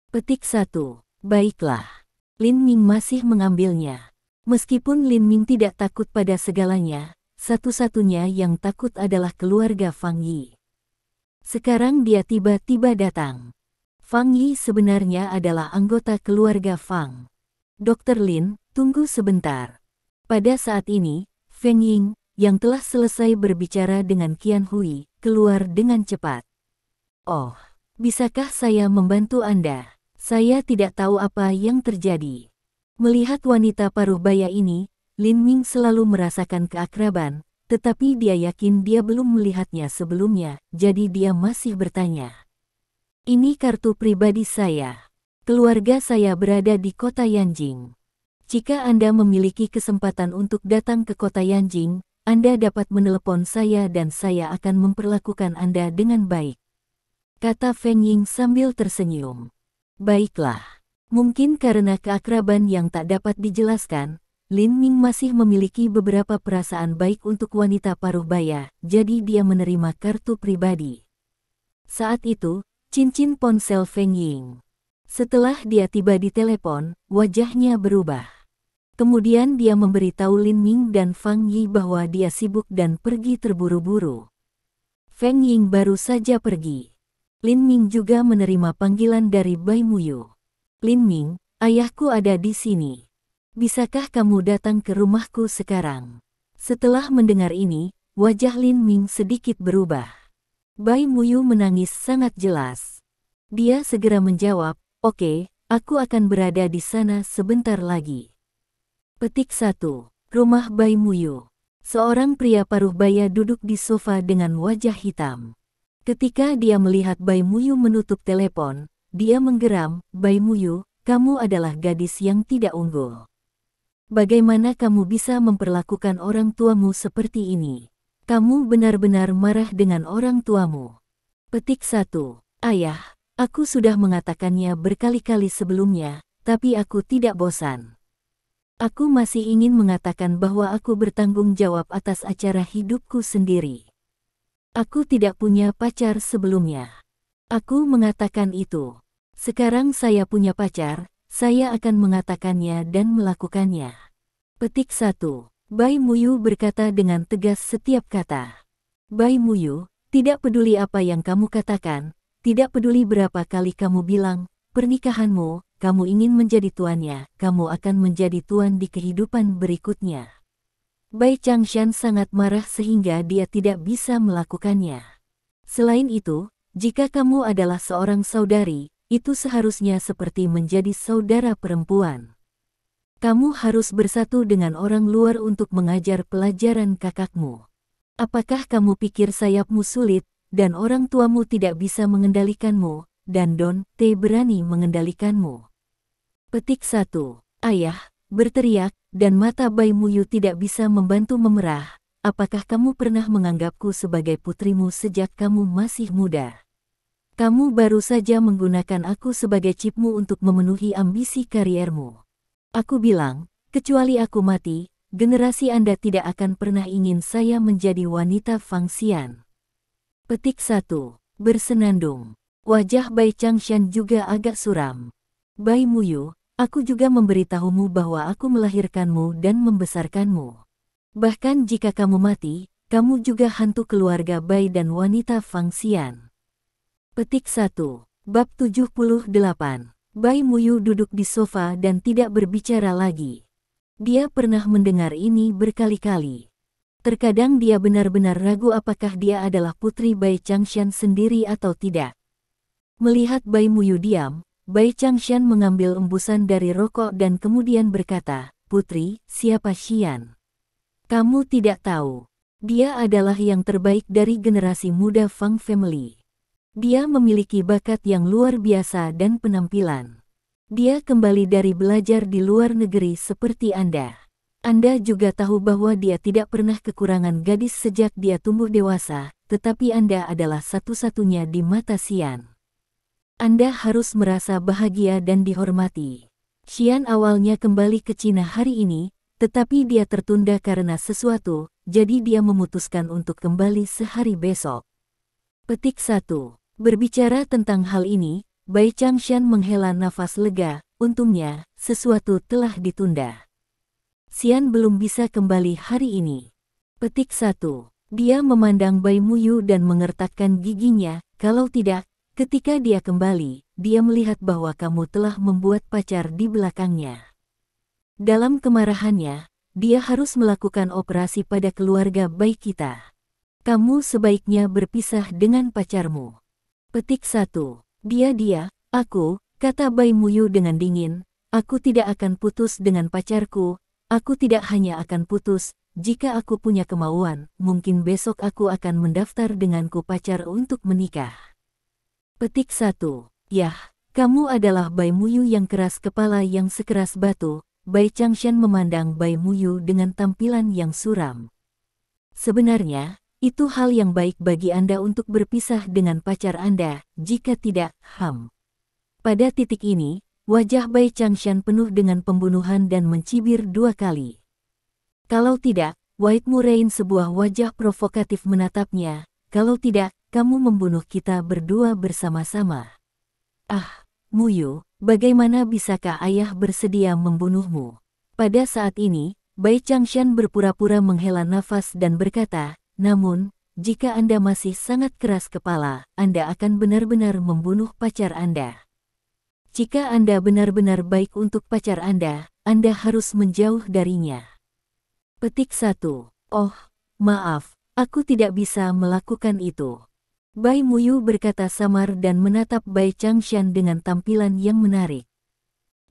Petik 1. Baiklah. Lin Ming masih mengambilnya. Meskipun Lin Ming tidak takut pada segalanya, satu-satunya yang takut adalah keluarga Fang Yi. Sekarang dia tiba-tiba datang. Fang Yi sebenarnya adalah anggota keluarga Fang. Dokter Lin, tunggu sebentar. Pada saat ini, Feng Ying, yang telah selesai berbicara dengan Qian Hui, keluar dengan cepat. Oh, bisakah saya membantu Anda? Saya tidak tahu apa yang terjadi. Melihat wanita paruh baya ini, Lin Ming selalu merasakan keakraban, tetapi dia yakin dia belum melihatnya sebelumnya, jadi dia masih bertanya. Ini kartu pribadi saya. Keluarga saya berada di kota Yanjing. Jika Anda memiliki kesempatan untuk datang ke kota Yanjing, Anda dapat menelepon saya dan saya akan memperlakukan Anda dengan baik. Kata Feng Ying sambil tersenyum. Baiklah. Mungkin karena keakraban yang tak dapat dijelaskan, Lin Ming masih memiliki beberapa perasaan baik untuk wanita paruh baya, jadi dia menerima kartu pribadi. Saat itu, cincin ponsel Feng Ying. Setelah dia tiba di telepon, wajahnya berubah. Kemudian dia memberitahu Lin Ming dan Fang Yi bahwa dia sibuk dan pergi terburu-buru. Feng Ying baru saja pergi. Lin Ming juga menerima panggilan dari Bai Muyu. Lin Ming, ayahku ada di sini. Bisakah kamu datang ke rumahku sekarang? Setelah mendengar ini, wajah Lin Ming sedikit berubah. Bai Muyu menangis sangat jelas. Dia segera menjawab, oke, aku akan berada di sana sebentar lagi. Petik 1. Rumah Bai Muyu. Seorang pria paruh baya duduk di sofa dengan wajah hitam. Ketika dia melihat Bai Muyu menutup telepon, dia menggeram, Bai Muyu, kamu adalah gadis yang tidak unggul. Bagaimana kamu bisa memperlakukan orang tuamu seperti ini? Kamu benar-benar marah dengan orang tuamu. Petik 1. Ayah, aku sudah mengatakannya berkali-kali sebelumnya, tapi aku tidak bosan. Aku masih ingin mengatakan bahwa aku bertanggung jawab atas acara hidupku sendiri. Aku tidak punya pacar sebelumnya. Aku mengatakan itu. Sekarang saya punya pacar, saya akan mengatakannya dan melakukannya. Petik 1. Bai Muyu berkata dengan tegas setiap kata. Bai Muyu, tidak peduli apa yang kamu katakan, tidak peduli berapa kali kamu bilang, pernikahanmu, kamu ingin menjadi tuannya, kamu akan menjadi tuan di kehidupan berikutnya. Bai Changshan sangat marah sehingga dia tidak bisa melakukannya. Selain itu, jika kamu adalah seorang saudari, itu seharusnya seperti menjadi saudara perempuan. Kamu harus bersatu dengan orang luar untuk mengajar pelajaran kakakmu. Apakah kamu pikir sayapmu sulit, dan orang tuamu tidak bisa mengendalikanmu, dan Don Te berani mengendalikanmu? Petik 1. Ayah, berteriak, dan mata Bai Muyu tidak bisa membantu memerah. Apakah kamu pernah menganggapku sebagai putrimu sejak kamu masih muda? Kamu baru saja menggunakan aku sebagai chipmu untuk memenuhi ambisi kariermu. Aku bilang, kecuali aku mati, generasi Anda tidak akan pernah ingin saya menjadi wanita Fang Xian. Petik 1. Bersenandung. Wajah Bai Changshan juga agak suram. Bai Muyu, aku juga memberitahumu bahwa aku melahirkanmu dan membesarkanmu. Bahkan jika kamu mati, kamu juga hantu keluarga Bai dan wanita Fang Xian. Petik 1. Bab 78. Bai Muyu duduk di sofa dan tidak berbicara lagi. Dia pernah mendengar ini berkali-kali. Terkadang dia benar-benar ragu apakah dia adalah putri Bai Changshan sendiri atau tidak. Melihat Bai Muyu diam, Bai Changshan mengambil embusan dari rokok dan kemudian berkata, "Putri, siapa Xian? Kamu tidak tahu. Dia adalah yang terbaik dari generasi muda Fang Family. Dia memiliki bakat yang luar biasa dan penampilan. Dia kembali dari belajar di luar negeri seperti Anda. Anda juga tahu bahwa dia tidak pernah kekurangan gadis sejak dia tumbuh dewasa, tetapi Anda adalah satu-satunya di mata Xian. Anda harus merasa bahagia dan dihormati." Xian awalnya kembali ke Cina hari ini, tetapi dia tertunda karena sesuatu, jadi dia memutuskan untuk kembali sehari besok. Petik 1. Berbicara tentang hal ini, Bai Changshan menghela nafas lega, untungnya, sesuatu telah ditunda. Xian belum bisa kembali hari ini. Petik 1. Dia memandang Bai Muyu dan mengertakkan giginya, kalau tidak, ketika dia kembali, dia melihat bahwa kamu telah membuat pacar di belakangnya. Dalam kemarahannya, dia harus melakukan operasi pada keluarga baik kita. Kamu sebaiknya berpisah dengan pacarmu. Petik 1. Dia, aku, kata Bai Muyu dengan dingin, aku tidak akan putus dengan pacarku, aku tidak hanya akan putus, jika aku punya kemauan, mungkin besok aku akan mendaftar denganku pacar untuk menikah. Petik 1. Yah, kamu adalah Bai Muyu yang keras kepala yang sekeras batu. Bai Changshan memandang Bai Muyu dengan tampilan yang suram. Sebenarnya, itu hal yang baik bagi Anda untuk berpisah dengan pacar Anda, jika tidak, Pada titik ini, wajah Bai Changshan penuh dengan pembunuhan dan mencibir 2 kali. Kalau tidak, White Murain sebuah wajah provokatif menatapnya, kalau tidak, kamu membunuh kita berdua bersama-sama. Ah, Muyu, bagaimana bisakah ayah bersedia membunuhmu? Pada saat ini, Bai Changshan berpura-pura menghela nafas dan berkata, namun, jika Anda masih sangat keras kepala, Anda akan benar-benar membunuh pacar Anda. Jika Anda benar-benar baik untuk pacar Anda harus menjauh darinya. Petik 1. Oh, maaf, aku tidak bisa melakukan itu. Bai Muyu berkata samar dan menatap Bai Changshan dengan tampilan yang menarik.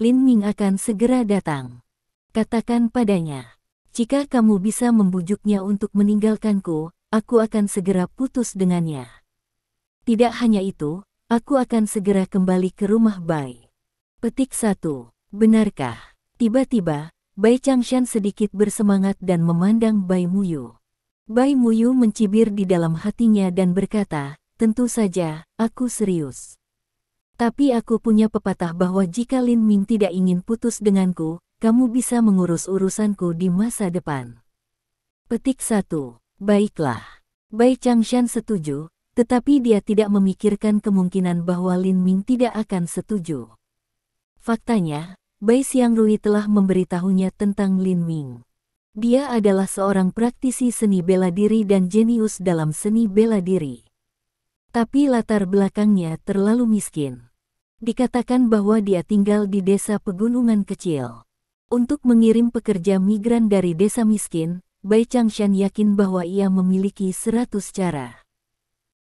Lin Ming akan segera datang. Katakan padanya, jika kamu bisa membujuknya untuk meninggalkanku, aku akan segera putus dengannya. Tidak hanya itu, aku akan segera kembali ke rumah Bai. Petik 1. Benarkah? Tiba-tiba, Bai Changshan sedikit bersemangat dan memandang Bai Muyu. Bai Muyu mencibir di dalam hatinya dan berkata, tentu saja, aku serius. Tapi aku punya pepatah bahwa jika Lin Ming tidak ingin putus denganku, kamu bisa mengurus urusanku di masa depan. Petik 1. Baiklah. Bai Changshan setuju, tetapi dia tidak memikirkan kemungkinan bahwa Lin Ming tidak akan setuju. Faktanya, Bai Xiangrui telah memberitahunya tentang Lin Ming. Dia adalah seorang praktisi seni bela diri dan jenius dalam seni bela diri. Tapi latar belakangnya terlalu miskin. Dikatakan bahwa dia tinggal di desa pegunungan kecil. Untuk mengirim pekerja migran dari desa miskin, Bai Changshan yakin bahwa ia memiliki 100 cara.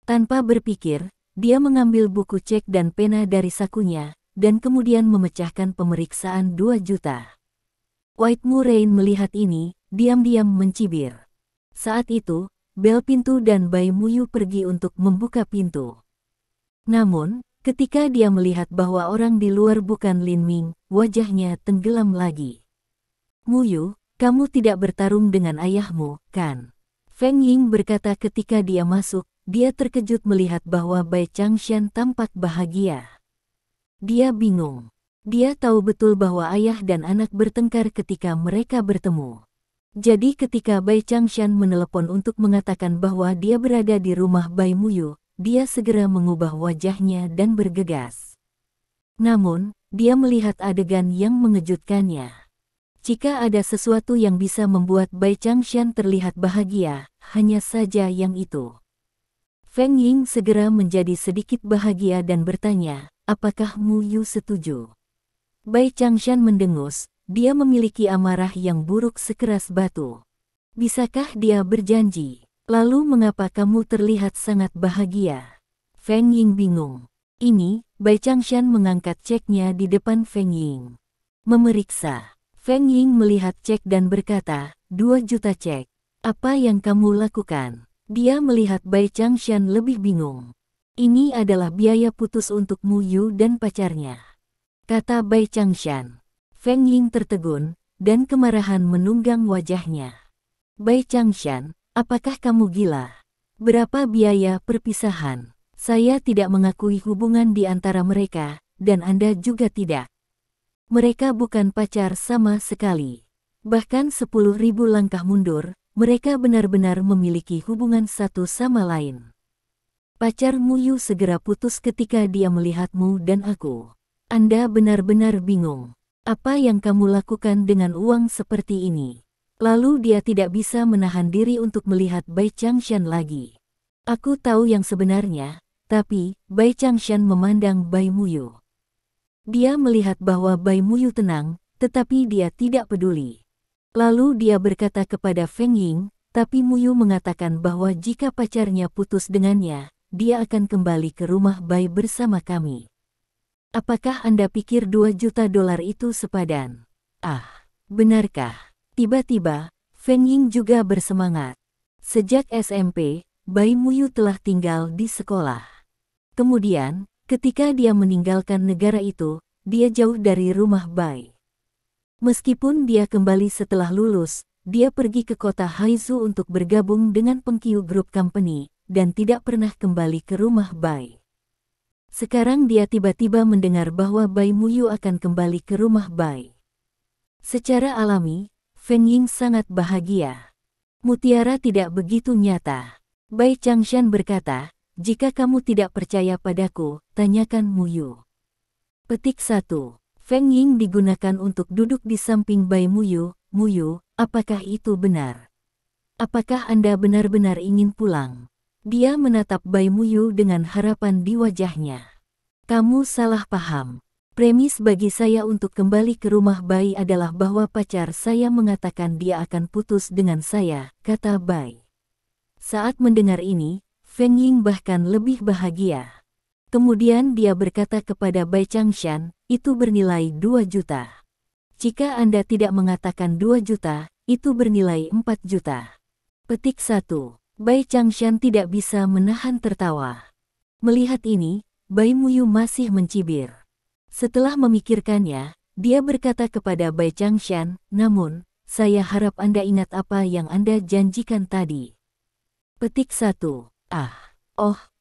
Tanpa berpikir, dia mengambil buku cek dan pena dari sakunya, dan kemudian memecahkan pemeriksaan 2 juta. White Murain melihat ini, diam-diam mencibir. Saat itu, bel pintu dan Bai Muyu pergi untuk membuka pintu. Namun, ketika dia melihat bahwa orang di luar bukan Lin Ming, wajahnya tenggelam lagi. Muyu, kamu tidak bertarung dengan ayahmu, kan? Feng Ying berkata ketika dia masuk, dia terkejut melihat bahwa Bai Changshan tampak bahagia. Dia bingung. Dia tahu betul bahwa ayah dan anak bertengkar ketika mereka bertemu. Jadi ketika Bai Changshan menelepon untuk mengatakan bahwa dia berada di rumah Bai Muyu, dia segera mengubah wajahnya dan bergegas. Namun, dia melihat adegan yang mengejutkannya. Jika ada sesuatu yang bisa membuat Bai Changshan terlihat bahagia, hanya saja yang itu. Feng Ying segera menjadi sedikit bahagia dan bertanya, apakah Mu Yu setuju? Bai Changshan mendengus, dia memiliki amarah yang buruk sekeras batu. Bisakah dia berjanji? Lalu mengapa kamu terlihat sangat bahagia? Feng Ying bingung. Ini, Bai Changshan mengangkat ceknya di depan Feng Ying. Memeriksa. Feng Ying melihat cek dan berkata, 2 juta cek. Apa yang kamu lakukan? Dia melihat Bai Changshan lebih bingung. Ini adalah biaya putus untuk Mu Yu dan pacarnya, kata Bai Changshan. Feng Ying tertegun, dan kemarahan menunggang wajahnya. Bai Changshan, apakah kamu gila? Berapa biaya perpisahan? Saya tidak mengakui hubungan di antara mereka, dan Anda juga tidak. Mereka bukan pacar sama sekali. Bahkan 10.000 langkah mundur, mereka benar-benar memiliki hubungan satu sama lain. Pacar Mu Yu segera putus ketika dia melihatmu dan aku. Anda benar-benar bingung. Apa yang kamu lakukan dengan uang seperti ini? Lalu dia tidak bisa menahan diri untuk melihat Bai Changshan lagi. Aku tahu yang sebenarnya, tapi Bai Changshan memandang Bai Mu Yu. Dia melihat bahwa Bai Mu Yu tenang, tetapi dia tidak peduli. Lalu dia berkata kepada Feng Ying, tapi Mu Yu mengatakan bahwa jika pacarnya putus dengannya, dia akan kembali ke rumah Bai bersama kami. Apakah Anda pikir 2 juta dolar itu sepadan? Ah, benarkah? Tiba-tiba, Feng Ying juga bersemangat. Sejak SMP, Bai Mu Yu telah tinggal di sekolah. Kemudian, ketika dia meninggalkan negara itu, dia jauh dari rumah Bai. Meskipun dia kembali setelah lulus, dia pergi ke kota Haizu untuk bergabung dengan Pengkiu Group Company, dan tidak pernah kembali ke rumah Bai. Sekarang dia tiba-tiba mendengar bahwa Bai Mu Yu akan kembali ke rumah Bai. Secara alami, Feng Ying sangat bahagia. Mutiara tidak begitu nyata. Bai Changshan berkata, jika kamu tidak percaya padaku, tanyakan Mu Yu. Petik 1. Feng Ying digunakan untuk duduk di samping Bai Mu Yu. Mu Yu, apakah itu benar? Apakah Anda benar-benar ingin pulang? Dia menatap Bai Mu Yu dengan harapan di wajahnya. Kamu salah paham. Premis bagi saya untuk kembali ke rumah Bai adalah bahwa pacar saya mengatakan dia akan putus dengan saya, kata Bai. Saat mendengar ini, Feng Ying bahkan lebih bahagia. Kemudian dia berkata kepada Bai Changshan, itu bernilai 2 juta. Jika Anda tidak mengatakan 2 juta, itu bernilai 4 juta. Petik 1. Bai Changshan tidak bisa menahan tertawa. Melihat ini, Bai Mu Yu masih mencibir. Setelah memikirkannya, dia berkata kepada Bai Changshan, namun, saya harap Anda ingat apa yang Anda janjikan tadi. Petik 1.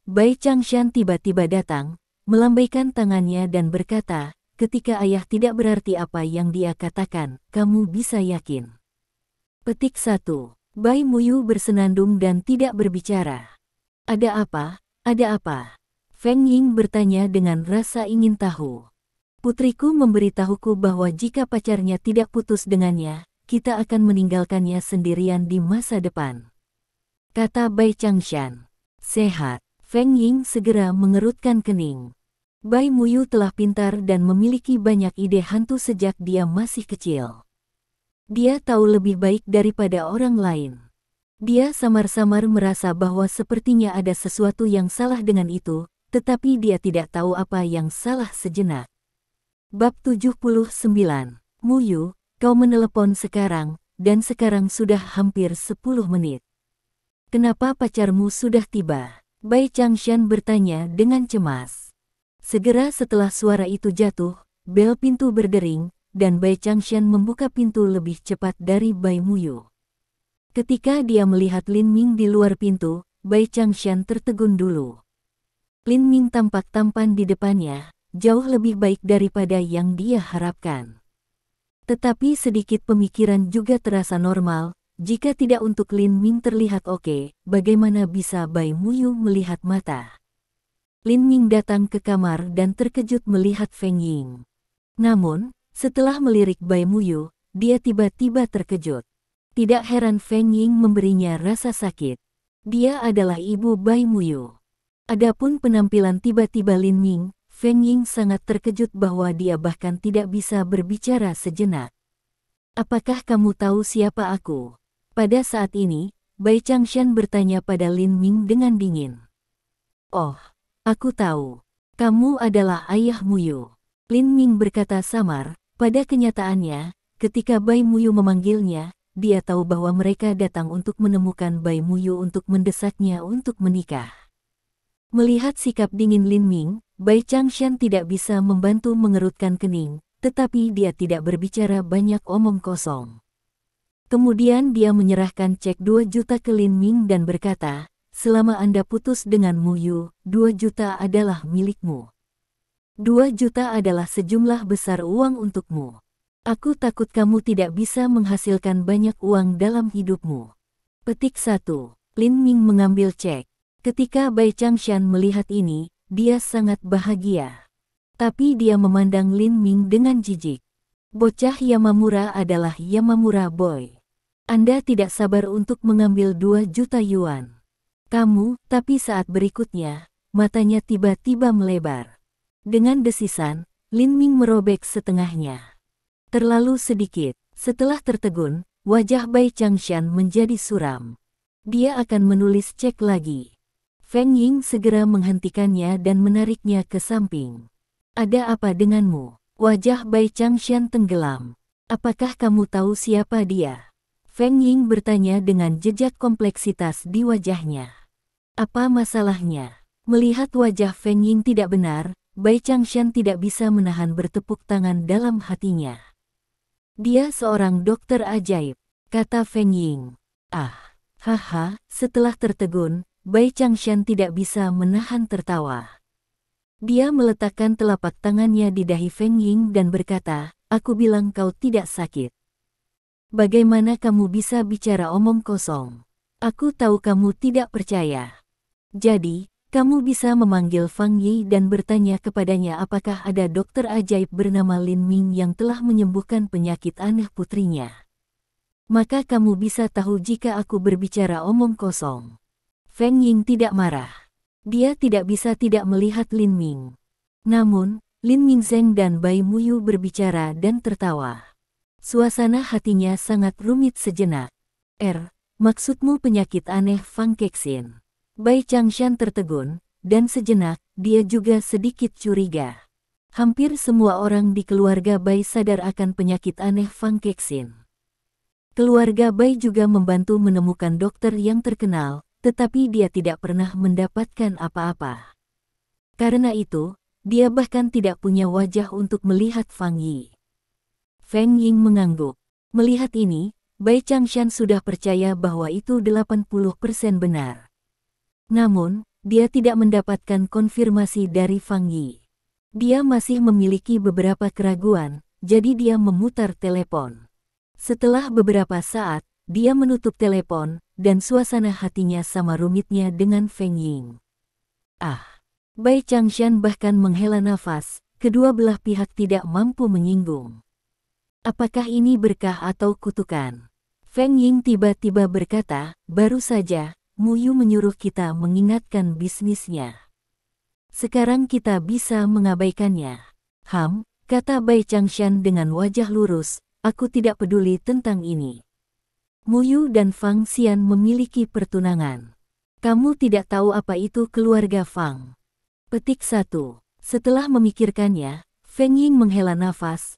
Bai Changshan tiba-tiba datang, melambaikan tangannya dan berkata, ketika ayah tidak berarti apa yang dia katakan, kamu bisa yakin. Petik 1. Bai Mu Yu bersenandung dan tidak berbicara. Ada apa? Ada apa? Feng Ying bertanya dengan rasa ingin tahu. Putriku memberitahuku bahwa jika pacarnya tidak putus dengannya, kita akan meninggalkannya sendirian di masa depan, kata Bai Changshan. Sehat. Feng Ying segera mengerutkan kening. Bai Mu Yu telah pintar dan memiliki banyak ide hantu sejak dia masih kecil. Dia tahu lebih baik daripada orang lain. Dia samar-samar merasa bahwa sepertinya ada sesuatu yang salah dengan itu, tetapi dia tidak tahu apa yang salah sejenak. Bab 79. Mu Yu, kau menelepon sekarang, dan sekarang sudah hampir 10 menit. Kenapa pacarmu sudah tiba? Bai Changshan bertanya dengan cemas. Segera setelah suara itu jatuh, bel pintu berdering, dan Bai Changshan membuka pintu lebih cepat dari Bai Mu Yu. Ketika dia melihat Lin Ming di luar pintu, Bai Changshan tertegun dulu. Lin Ming tampak tampan di depannya, jauh lebih baik daripada yang dia harapkan. Tetapi sedikit pemikiran juga terasa normal, jika tidak untuk Lin Ming terlihat oke, bagaimana bisa Bai Mu Yu melihat mata? Lin Ming datang ke kamar dan terkejut melihat Feng Ying. Namun, setelah melirik Bai Mu Yu, dia tiba-tiba terkejut. Tidak heran Feng Ying memberinya rasa sakit. Dia adalah ibu Bai Mu Yu. Adapun penampilan tiba-tiba Lin Ming, Feng Ying sangat terkejut bahwa dia bahkan tidak bisa berbicara sejenak. Apakah kamu tahu siapa aku? Pada saat ini, Bai Changshan bertanya pada Lin Ming dengan dingin. Oh, aku tahu. Kamu adalah ayah Muyu. Lin Ming berkata samar. Pada kenyataannya, ketika Bai Muyu memanggilnya, dia tahu bahwa mereka datang untuk menemukan Bai Muyu untuk mendesaknya untuk menikah. Melihat sikap dingin Lin Ming, Bai Changshan tidak bisa membantu mengerutkan kening, tetapi dia tidak berbicara banyak omong kosong. Kemudian dia menyerahkan cek 2 juta ke Lin Ming dan berkata, selama Anda putus dengan Muyu, 2 juta adalah milikmu. 2 juta adalah sejumlah besar uang untukmu. Aku takut kamu tidak bisa menghasilkan banyak uang dalam hidupmu. Petik 1. Lin Ming mengambil cek. Ketika Bai Changshan melihat ini, dia sangat bahagia. Tapi dia memandang Lin Ming dengan jijik. Bocah Yamamura adalah Yamamura Boy. Anda tidak sabar untuk mengambil 2 juta yuan. Kamu, tapi saat berikutnya, matanya tiba-tiba melebar. Dengan desisan, Lin Ming merobek setengahnya. Terlalu sedikit. Setelah tertegun, wajah Bai Changshan menjadi suram. Dia akan menulis cek lagi. Feng Ying segera menghentikannya dan menariknya ke samping. Ada apa denganmu? Wajah Bai Changshan tenggelam. Apakah kamu tahu siapa dia? Feng Ying bertanya dengan jejak kompleksitas di wajahnya. Apa masalahnya? Melihat wajah Feng Ying tidak benar, Bai Changshan tidak bisa menahan bertepuk tangan dalam hatinya. Dia seorang dokter ajaib, kata Feng Ying. Ah, haha, setelah tertegun, Bai Changshan tidak bisa menahan tertawa. Dia meletakkan telapak tangannya di dahi Feng Ying dan berkata, aku bilang kau tidak sakit. Bagaimana kamu bisa bicara omong kosong? Aku tahu kamu tidak percaya. Jadi, kamu bisa memanggil Fang Yi dan bertanya kepadanya apakah ada dokter ajaib bernama Lin Ming yang telah menyembuhkan penyakit aneh putrinya. Maka kamu bisa tahu jika aku berbicara omong kosong. Feng Ying tidak marah. Dia tidak bisa tidak melihat Lin Ming. Namun, Lin Mingzeng dan Bai Muyu berbicara dan tertawa. Suasana hatinya sangat rumit sejenak. Maksudmu penyakit aneh Fang Kexin? Bai Changshan tertegun, dan sejenak, dia juga sedikit curiga. Hampir semua orang di keluarga Bai sadar akan penyakit aneh Fang Kexin. Keluarga Bai juga membantu menemukan dokter yang terkenal, tetapi dia tidak pernah mendapatkan apa-apa. Karena itu, dia bahkan tidak punya wajah untuk melihat Fang Yi. Feng Ying mengangguk. Melihat ini, Bai Changshan sudah percaya bahwa itu 80% benar. Namun, dia tidak mendapatkan konfirmasi dari Fang Yi. Dia masih memiliki beberapa keraguan, jadi dia memutar telepon. Setelah beberapa saat, dia menutup telepon, dan suasana hatinya sama rumitnya dengan Feng Ying. Bai Changshan bahkan menghela nafas, kedua belah pihak tidak mampu menyinggung. Apakah ini berkah atau kutukan? Feng Ying tiba-tiba berkata, baru saja, Muyu menyuruh kita mengingatkan bisnisnya. Sekarang kita bisa mengabaikannya. Kata Bai Changshan dengan wajah lurus, aku tidak peduli tentang ini. Muyu dan Fang Xian memiliki pertunangan. Kamu tidak tahu apa itu keluarga Fang. Petik 1. Setelah memikirkannya, Feng Ying menghela nafas.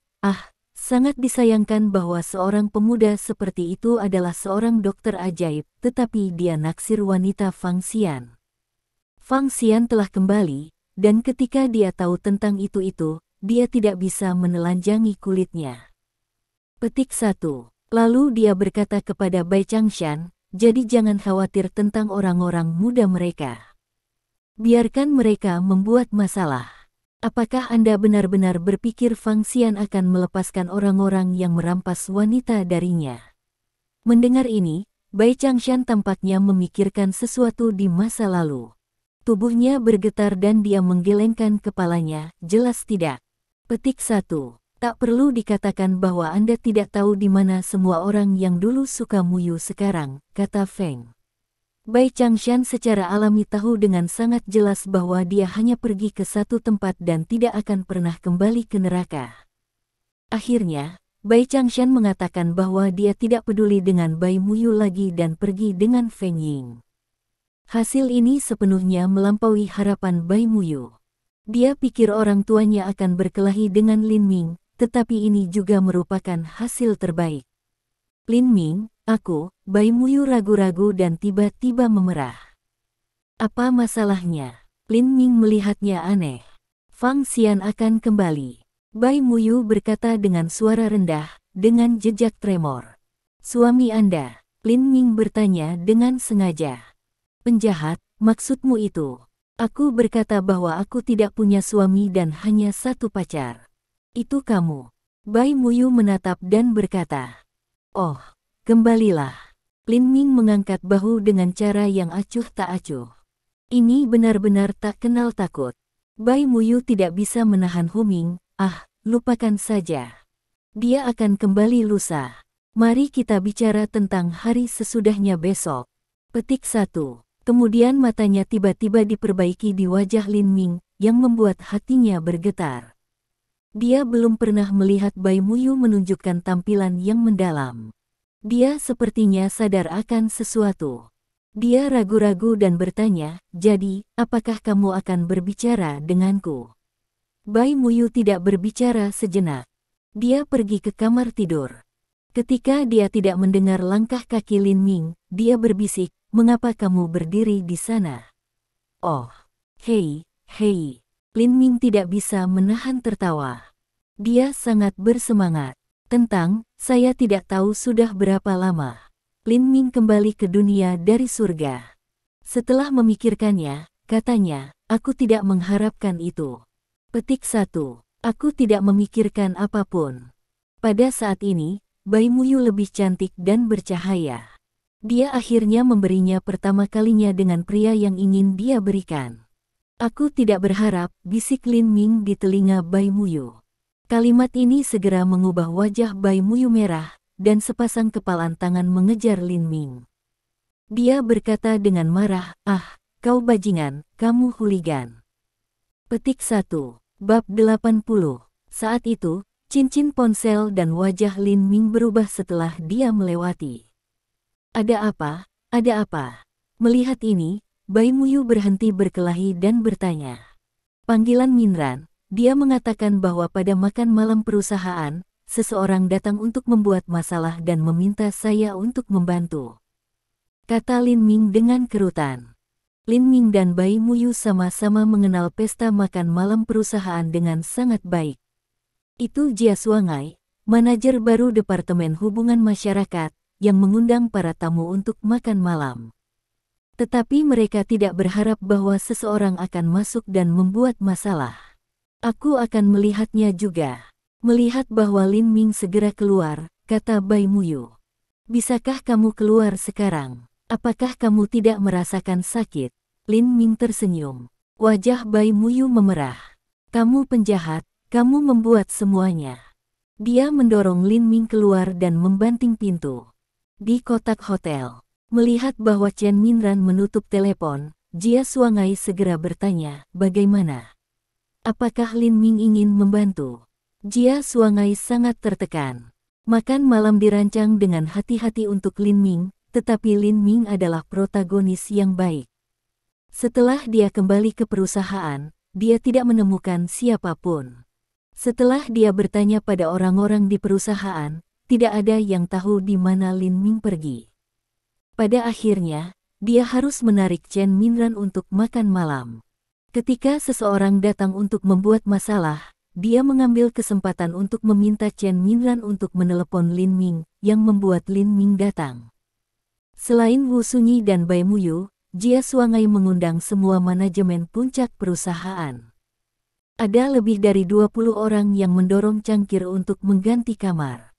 Sangat disayangkan bahwa seorang pemuda seperti itu adalah seorang dokter ajaib, tetapi dia naksir wanita Fang Xian. Fang Xian telah kembali, dan ketika dia tahu tentang itu, dia tidak bisa menelanjangi kulitnya. Petik 1. Lalu dia berkata kepada Bai Changshan, jadi jangan khawatir tentang orang-orang muda mereka. Biarkan mereka membuat masalah. Apakah Anda benar-benar berpikir Fang Xian akan melepaskan orang-orang yang merampas wanita darinya? Mendengar ini, Bai Changshan tampaknya memikirkan sesuatu di masa lalu. Tubuhnya bergetar dan dia menggelengkan kepalanya, jelas tidak. Petik 1. Tak perlu dikatakan bahwa Anda tidak tahu di mana semua orang yang dulu suka Muyu sekarang, kata Feng. Bai Changshan secara alami tahu dengan sangat jelas bahwa dia hanya pergi ke satu tempat dan tidak akan pernah kembali ke neraka. Akhirnya, Bai Changshan mengatakan bahwa dia tidak peduli dengan Bai Muyu lagi dan pergi dengan Feng Ying. Hasil ini sepenuhnya melampaui harapan Bai Muyu. Dia pikir orang tuanya akan berkelahi dengan Lin Ming, tetapi ini juga merupakan hasil terbaik. Lin Ming, aku, Bai Muyu ragu-ragu dan tiba-tiba memerah. Apa masalahnya? Lin Ming melihatnya aneh. Fang Xian akan kembali. Bai Muyu berkata dengan suara rendah, dengan jejak tremor. Suami Anda, Lin Ming bertanya dengan sengaja. Penjahat, maksudmu itu? Aku berkata bahwa aku tidak punya suami dan hanya satu pacar. Itu kamu. Bai Muyu menatap dan berkata. Oh, kembalilah. Lin Ming mengangkat bahu dengan cara yang acuh tak acuh. Ini benar-benar tak kenal takut. Bai Muyu tidak bisa menahan huming. Lupakan saja. Dia akan kembali lusa. Mari kita bicara tentang hari sesudahnya besok. Petik 1. Kemudian matanya tiba-tiba diperbaiki di wajah Lin Ming, yang membuat hatinya bergetar. Dia belum pernah melihat Bai Muyu menunjukkan tampilan yang mendalam. Dia sepertinya sadar akan sesuatu. Dia ragu-ragu dan bertanya, jadi, apakah kamu akan berbicara denganku? Bai Muyu tidak berbicara sejenak. Dia pergi ke kamar tidur. Ketika dia tidak mendengar langkah kaki Lin Ming, dia berbisik, mengapa kamu berdiri di sana? Oh, hei. Lin Ming tidak bisa menahan tertawa. Dia sangat bersemangat. Saya tidak tahu sudah berapa lama. Lin Ming kembali ke dunia dari surga. Setelah memikirkannya, katanya, aku tidak mengharapkan itu. Petik 1. Aku tidak memikirkan apapun. Pada saat ini, Bai Muyu lebih cantik dan bercahaya. Dia akhirnya memberinya pertama kalinya dengan pria yang ingin dia berikan. Aku tidak berharap, bisik Lin Ming di telinga Bai Muyu. Kalimat ini segera mengubah wajah Bai Muyu merah, dan sepasang kepalan tangan mengejar Lin Ming. Dia berkata dengan marah, kau bajingan, kamu huligan. Petik 1. Bab 80. Saat itu, cincin ponsel dan wajah Lin Ming berubah setelah dia melewati. Ada apa? Ada apa? Melihat ini, Bai Muyu berhenti berkelahi dan bertanya. Panggilan Minran. Dia mengatakan bahwa pada makan malam perusahaan, seseorang datang untuk membuat masalah dan meminta saya untuk membantu. Kata Lin Ming dengan kerutan. Lin Ming dan Bai Muyu sama-sama mengenal pesta makan malam perusahaan dengan sangat baik. Itu Jia Suangai, manajer baru Departemen Hubungan Masyarakat, yang mengundang para tamu untuk makan malam. Tetapi mereka tidak berharap bahwa seseorang akan masuk dan membuat masalah. Aku akan melihatnya juga. Melihat bahwa Lin Ming segera keluar, kata Bai Muyu. Bisakah kamu keluar sekarang? Apakah kamu tidak merasakan sakit? Lin Ming tersenyum. Wajah Bai Muyu memerah. Kamu penjahat, kamu membuat semuanya. Dia mendorong Lin Ming keluar dan membanting pintu. Di kotak hotel, melihat bahwa Chen Minran menutup telepon, Jia Suangai segera bertanya, bagaimana? Apakah Lin Ming ingin membantu? Jia Suangai sangat tertekan. Makan malam dirancang dengan hati-hati untuk Lin Ming, tetapi Lin Ming adalah protagonis yang baik. Setelah dia kembali ke perusahaan, dia tidak menemukan siapapun. Setelah dia bertanya pada orang-orang di perusahaan, tidak ada yang tahu di mana Lin Ming pergi. Pada akhirnya, dia harus menarik Chen Minran untuk makan malam. Ketika seseorang datang untuk membuat masalah, dia mengambil kesempatan untuk meminta Chen Minran untuk menelepon Lin Ming, yang membuat Lin Ming datang. Selain Wu Sunyi dan Bai Muyu, Jia Suangai mengundang semua manajemen puncak perusahaan. Ada lebih dari 20 orang yang mendorong cangkir untuk mengganti kamar.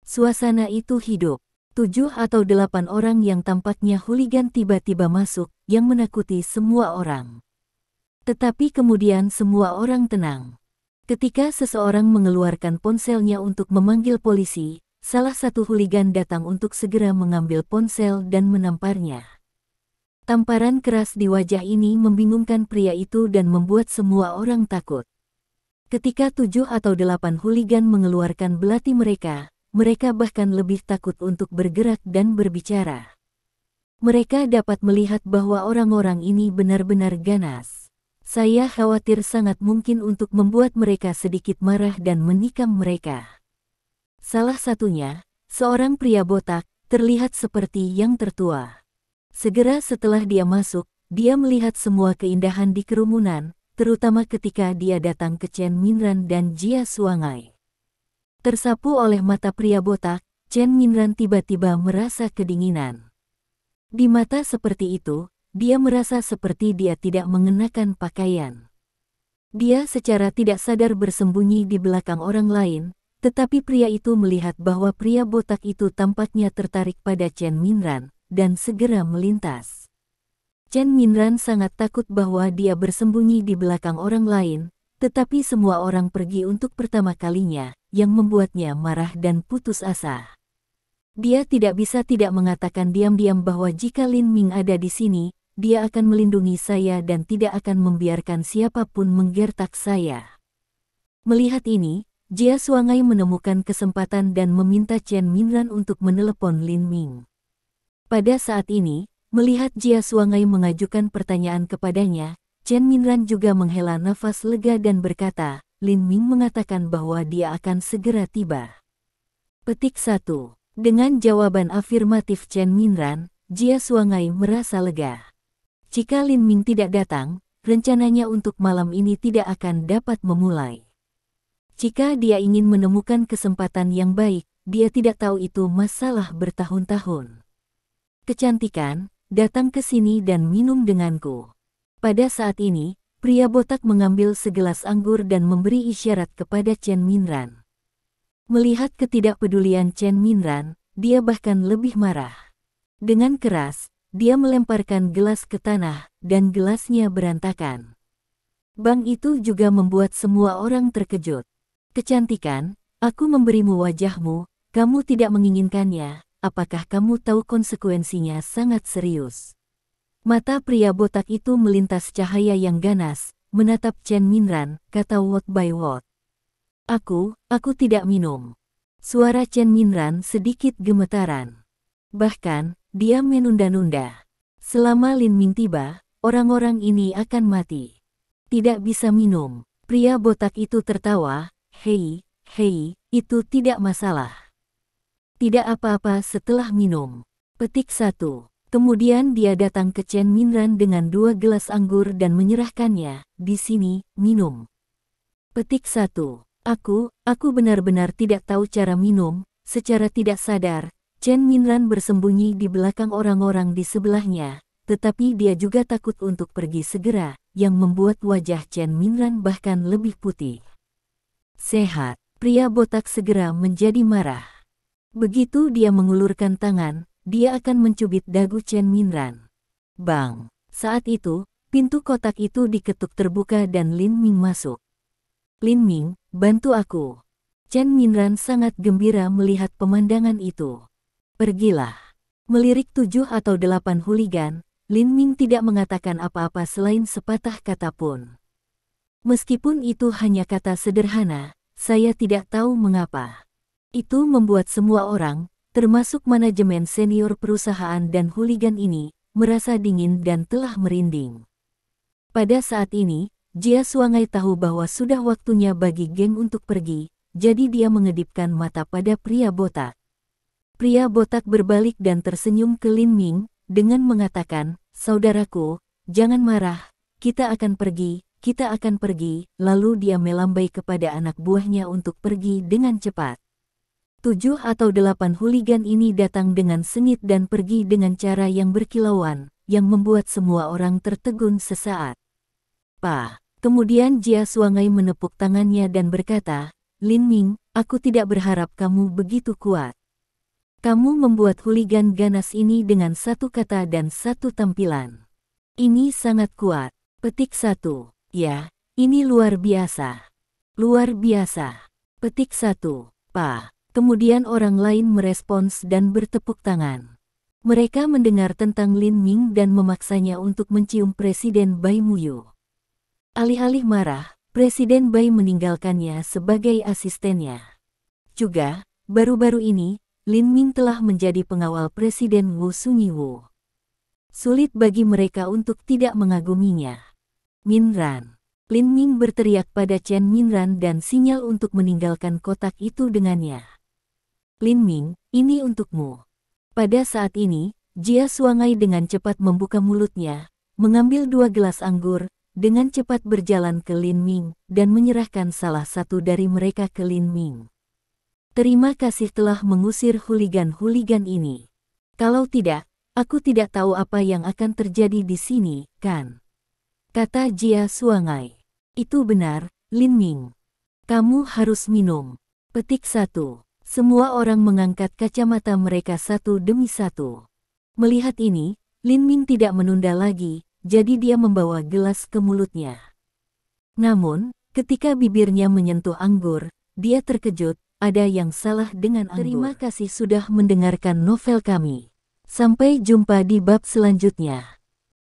Suasana itu hidup. 7 atau 8 orang yang tampaknya huligan tiba-tiba masuk, yang menakuti semua orang. Tetapi kemudian semua orang tenang. Ketika seseorang mengeluarkan ponselnya untuk memanggil polisi, salah satu huligan datang untuk segera mengambil ponsel dan menamparnya. Tamparan keras di wajah ini membingungkan pria itu dan membuat semua orang takut. Ketika 7 atau 8 hooligan mengeluarkan belati mereka, mereka bahkan lebih takut untuk bergerak dan berbicara. Mereka dapat melihat bahwa orang-orang ini benar-benar ganas. Saya khawatir sangat mungkin untuk membuat mereka sedikit marah dan menikam mereka. Salah satunya, seorang pria botak, terlihat seperti yang tertua. Segera setelah dia masuk, dia melihat semua keindahan di kerumunan, terutama ketika dia datang ke Chen Minran dan Jia Suangai. Tersapu oleh mata pria botak, Chen Minran tiba-tiba merasa kedinginan. Di mata seperti itu, dia merasa seperti dia tidak mengenakan pakaian. Dia secara tidak sadar bersembunyi di belakang orang lain, tetapi pria itu melihat bahwa pria botak itu tampaknya tertarik pada Chen Minran, dan segera melintas. Chen Minran sangat takut bahwa dia bersembunyi di belakang orang lain, tetapi semua orang pergi untuk pertama kalinya, yang membuatnya marah dan putus asa. Dia tidak bisa tidak mengatakan diam-diam bahwa jika Lin Ming ada di sini, dia akan melindungi saya dan tidak akan membiarkan siapapun menggertak saya. Melihat ini, Jia Suangai menemukan kesempatan dan meminta Chen Minran untuk menelepon Lin Ming. Pada saat ini, melihat Jia Suangai mengajukan pertanyaan kepadanya, Chen Minran juga menghela nafas lega dan berkata, Lin Ming mengatakan bahwa dia akan segera tiba. Petik 1. Dengan jawaban afirmatif Chen Minran, Jia Suangai merasa lega. Jika Lin Ming tidak datang, rencananya untuk malam ini tidak akan dapat memulai. Jika dia ingin menemukan kesempatan yang baik, dia tidak tahu itu masalah bertahun-tahun. Kecantikan, datang ke sini dan minum denganku. Pada saat ini, pria botak mengambil segelas anggur dan memberi isyarat kepada Chen Minran. Melihat ketidakpedulian Chen Minran, dia bahkan lebih marah. Dengan keras, dia melemparkan gelas ke tanah, dan gelasnya berantakan. Bang itu juga membuat semua orang terkejut. Kecantikan, aku memberimu wajahmu, kamu tidak menginginkannya. Apakah kamu tahu konsekuensinya sangat serius? Mata pria botak itu melintas cahaya yang ganas, menatap Chen Minran, kata word by word. Aku tidak minum. Suara Chen Minran sedikit gemetaran. Bahkan, dia menunda-nunda. Selama Lin Ming tiba, orang-orang ini akan mati. Tidak bisa minum. Pria botak itu tertawa, hei, itu tidak masalah. Tidak apa-apa setelah minum. Petik 1. Kemudian dia datang ke Chen Minran dengan 2 gelas anggur dan menyerahkannya, di sini, minum. Petik 1. Aku benar-benar tidak tahu cara minum. Secara tidak sadar, Chen Minran bersembunyi di belakang orang-orang di sebelahnya, tetapi dia juga takut untuk pergi segera, yang membuat wajah Chen Minran bahkan lebih putih. Sehat, pria botak segera menjadi marah. Begitu dia mengulurkan tangan, dia akan mencubit dagu Chen Minran. Bang! Saat itu, pintu kotak itu diketuk terbuka dan Lin Ming masuk. Lin Ming, bantu aku. Chen Minran sangat gembira melihat pemandangan itu. Pergilah. Melirik 7 atau 8 hooligan, Lin Ming tidak mengatakan apa-apa selain sepatah kata pun. Meskipun itu hanya kata sederhana, saya tidak tahu mengapa. Itu membuat semua orang, termasuk manajemen senior perusahaan dan hooligan ini, merasa dingin dan telah merinding. Pada saat ini, Jia Suangai tahu bahwa sudah waktunya bagi geng untuk pergi, jadi dia mengedipkan mata pada pria botak. Pria botak berbalik dan tersenyum ke Lin Ming, dengan mengatakan, saudaraku, jangan marah, kita akan pergi, lalu dia melambai kepada anak buahnya untuk pergi dengan cepat. 7 atau 8 hooligan ini datang dengan sengit dan pergi dengan cara yang berkilauan, yang membuat semua orang tertegun sesaat. Kemudian Jia Suangai menepuk tangannya dan berkata, Lin Ming, aku tidak berharap kamu begitu kuat. Kamu membuat hooligan ganas ini dengan satu kata dan satu tampilan. Ini sangat kuat. Petik 1. Ya, ini luar biasa. Luar biasa. Petik 1. Kemudian orang lain merespons dan bertepuk tangan. Mereka mendengar tentang Lin Ming dan memaksanya untuk mencium Presiden Bai Muyu. Alih-alih marah, Presiden Bai meninggalkannya sebagai asistennya. Juga, baru-baru ini, Lin Ming telah menjadi pengawal Presiden Wu Sunyiwu. Sulit bagi mereka untuk tidak mengaguminya. Minran. Lin Ming berteriak pada Chen Minran dan sinyal untuk meninggalkan kotak itu dengannya. Lin Ming, ini untukmu. Pada saat ini, Jia Suangai dengan cepat membuka mulutnya, mengambil 2 gelas anggur, dengan cepat berjalan ke Lin Ming, dan menyerahkan salah satu dari mereka ke Lin Ming. Terima kasih telah mengusir huligan-huligan ini. Kalau tidak, aku tidak tahu apa yang akan terjadi di sini, kan? Kata Jia Suangai. Itu benar, Lin Ming. Kamu harus minum. Petik 1. Semua orang mengangkat kacamata mereka satu demi satu. Melihat ini, Lin Ming tidak menunda lagi, jadi dia membawa gelas ke mulutnya. Namun, ketika bibirnya menyentuh anggur, dia terkejut, ada yang salah dengan anggur. Terima kasih sudah mendengarkan novel kami. Sampai jumpa di bab selanjutnya.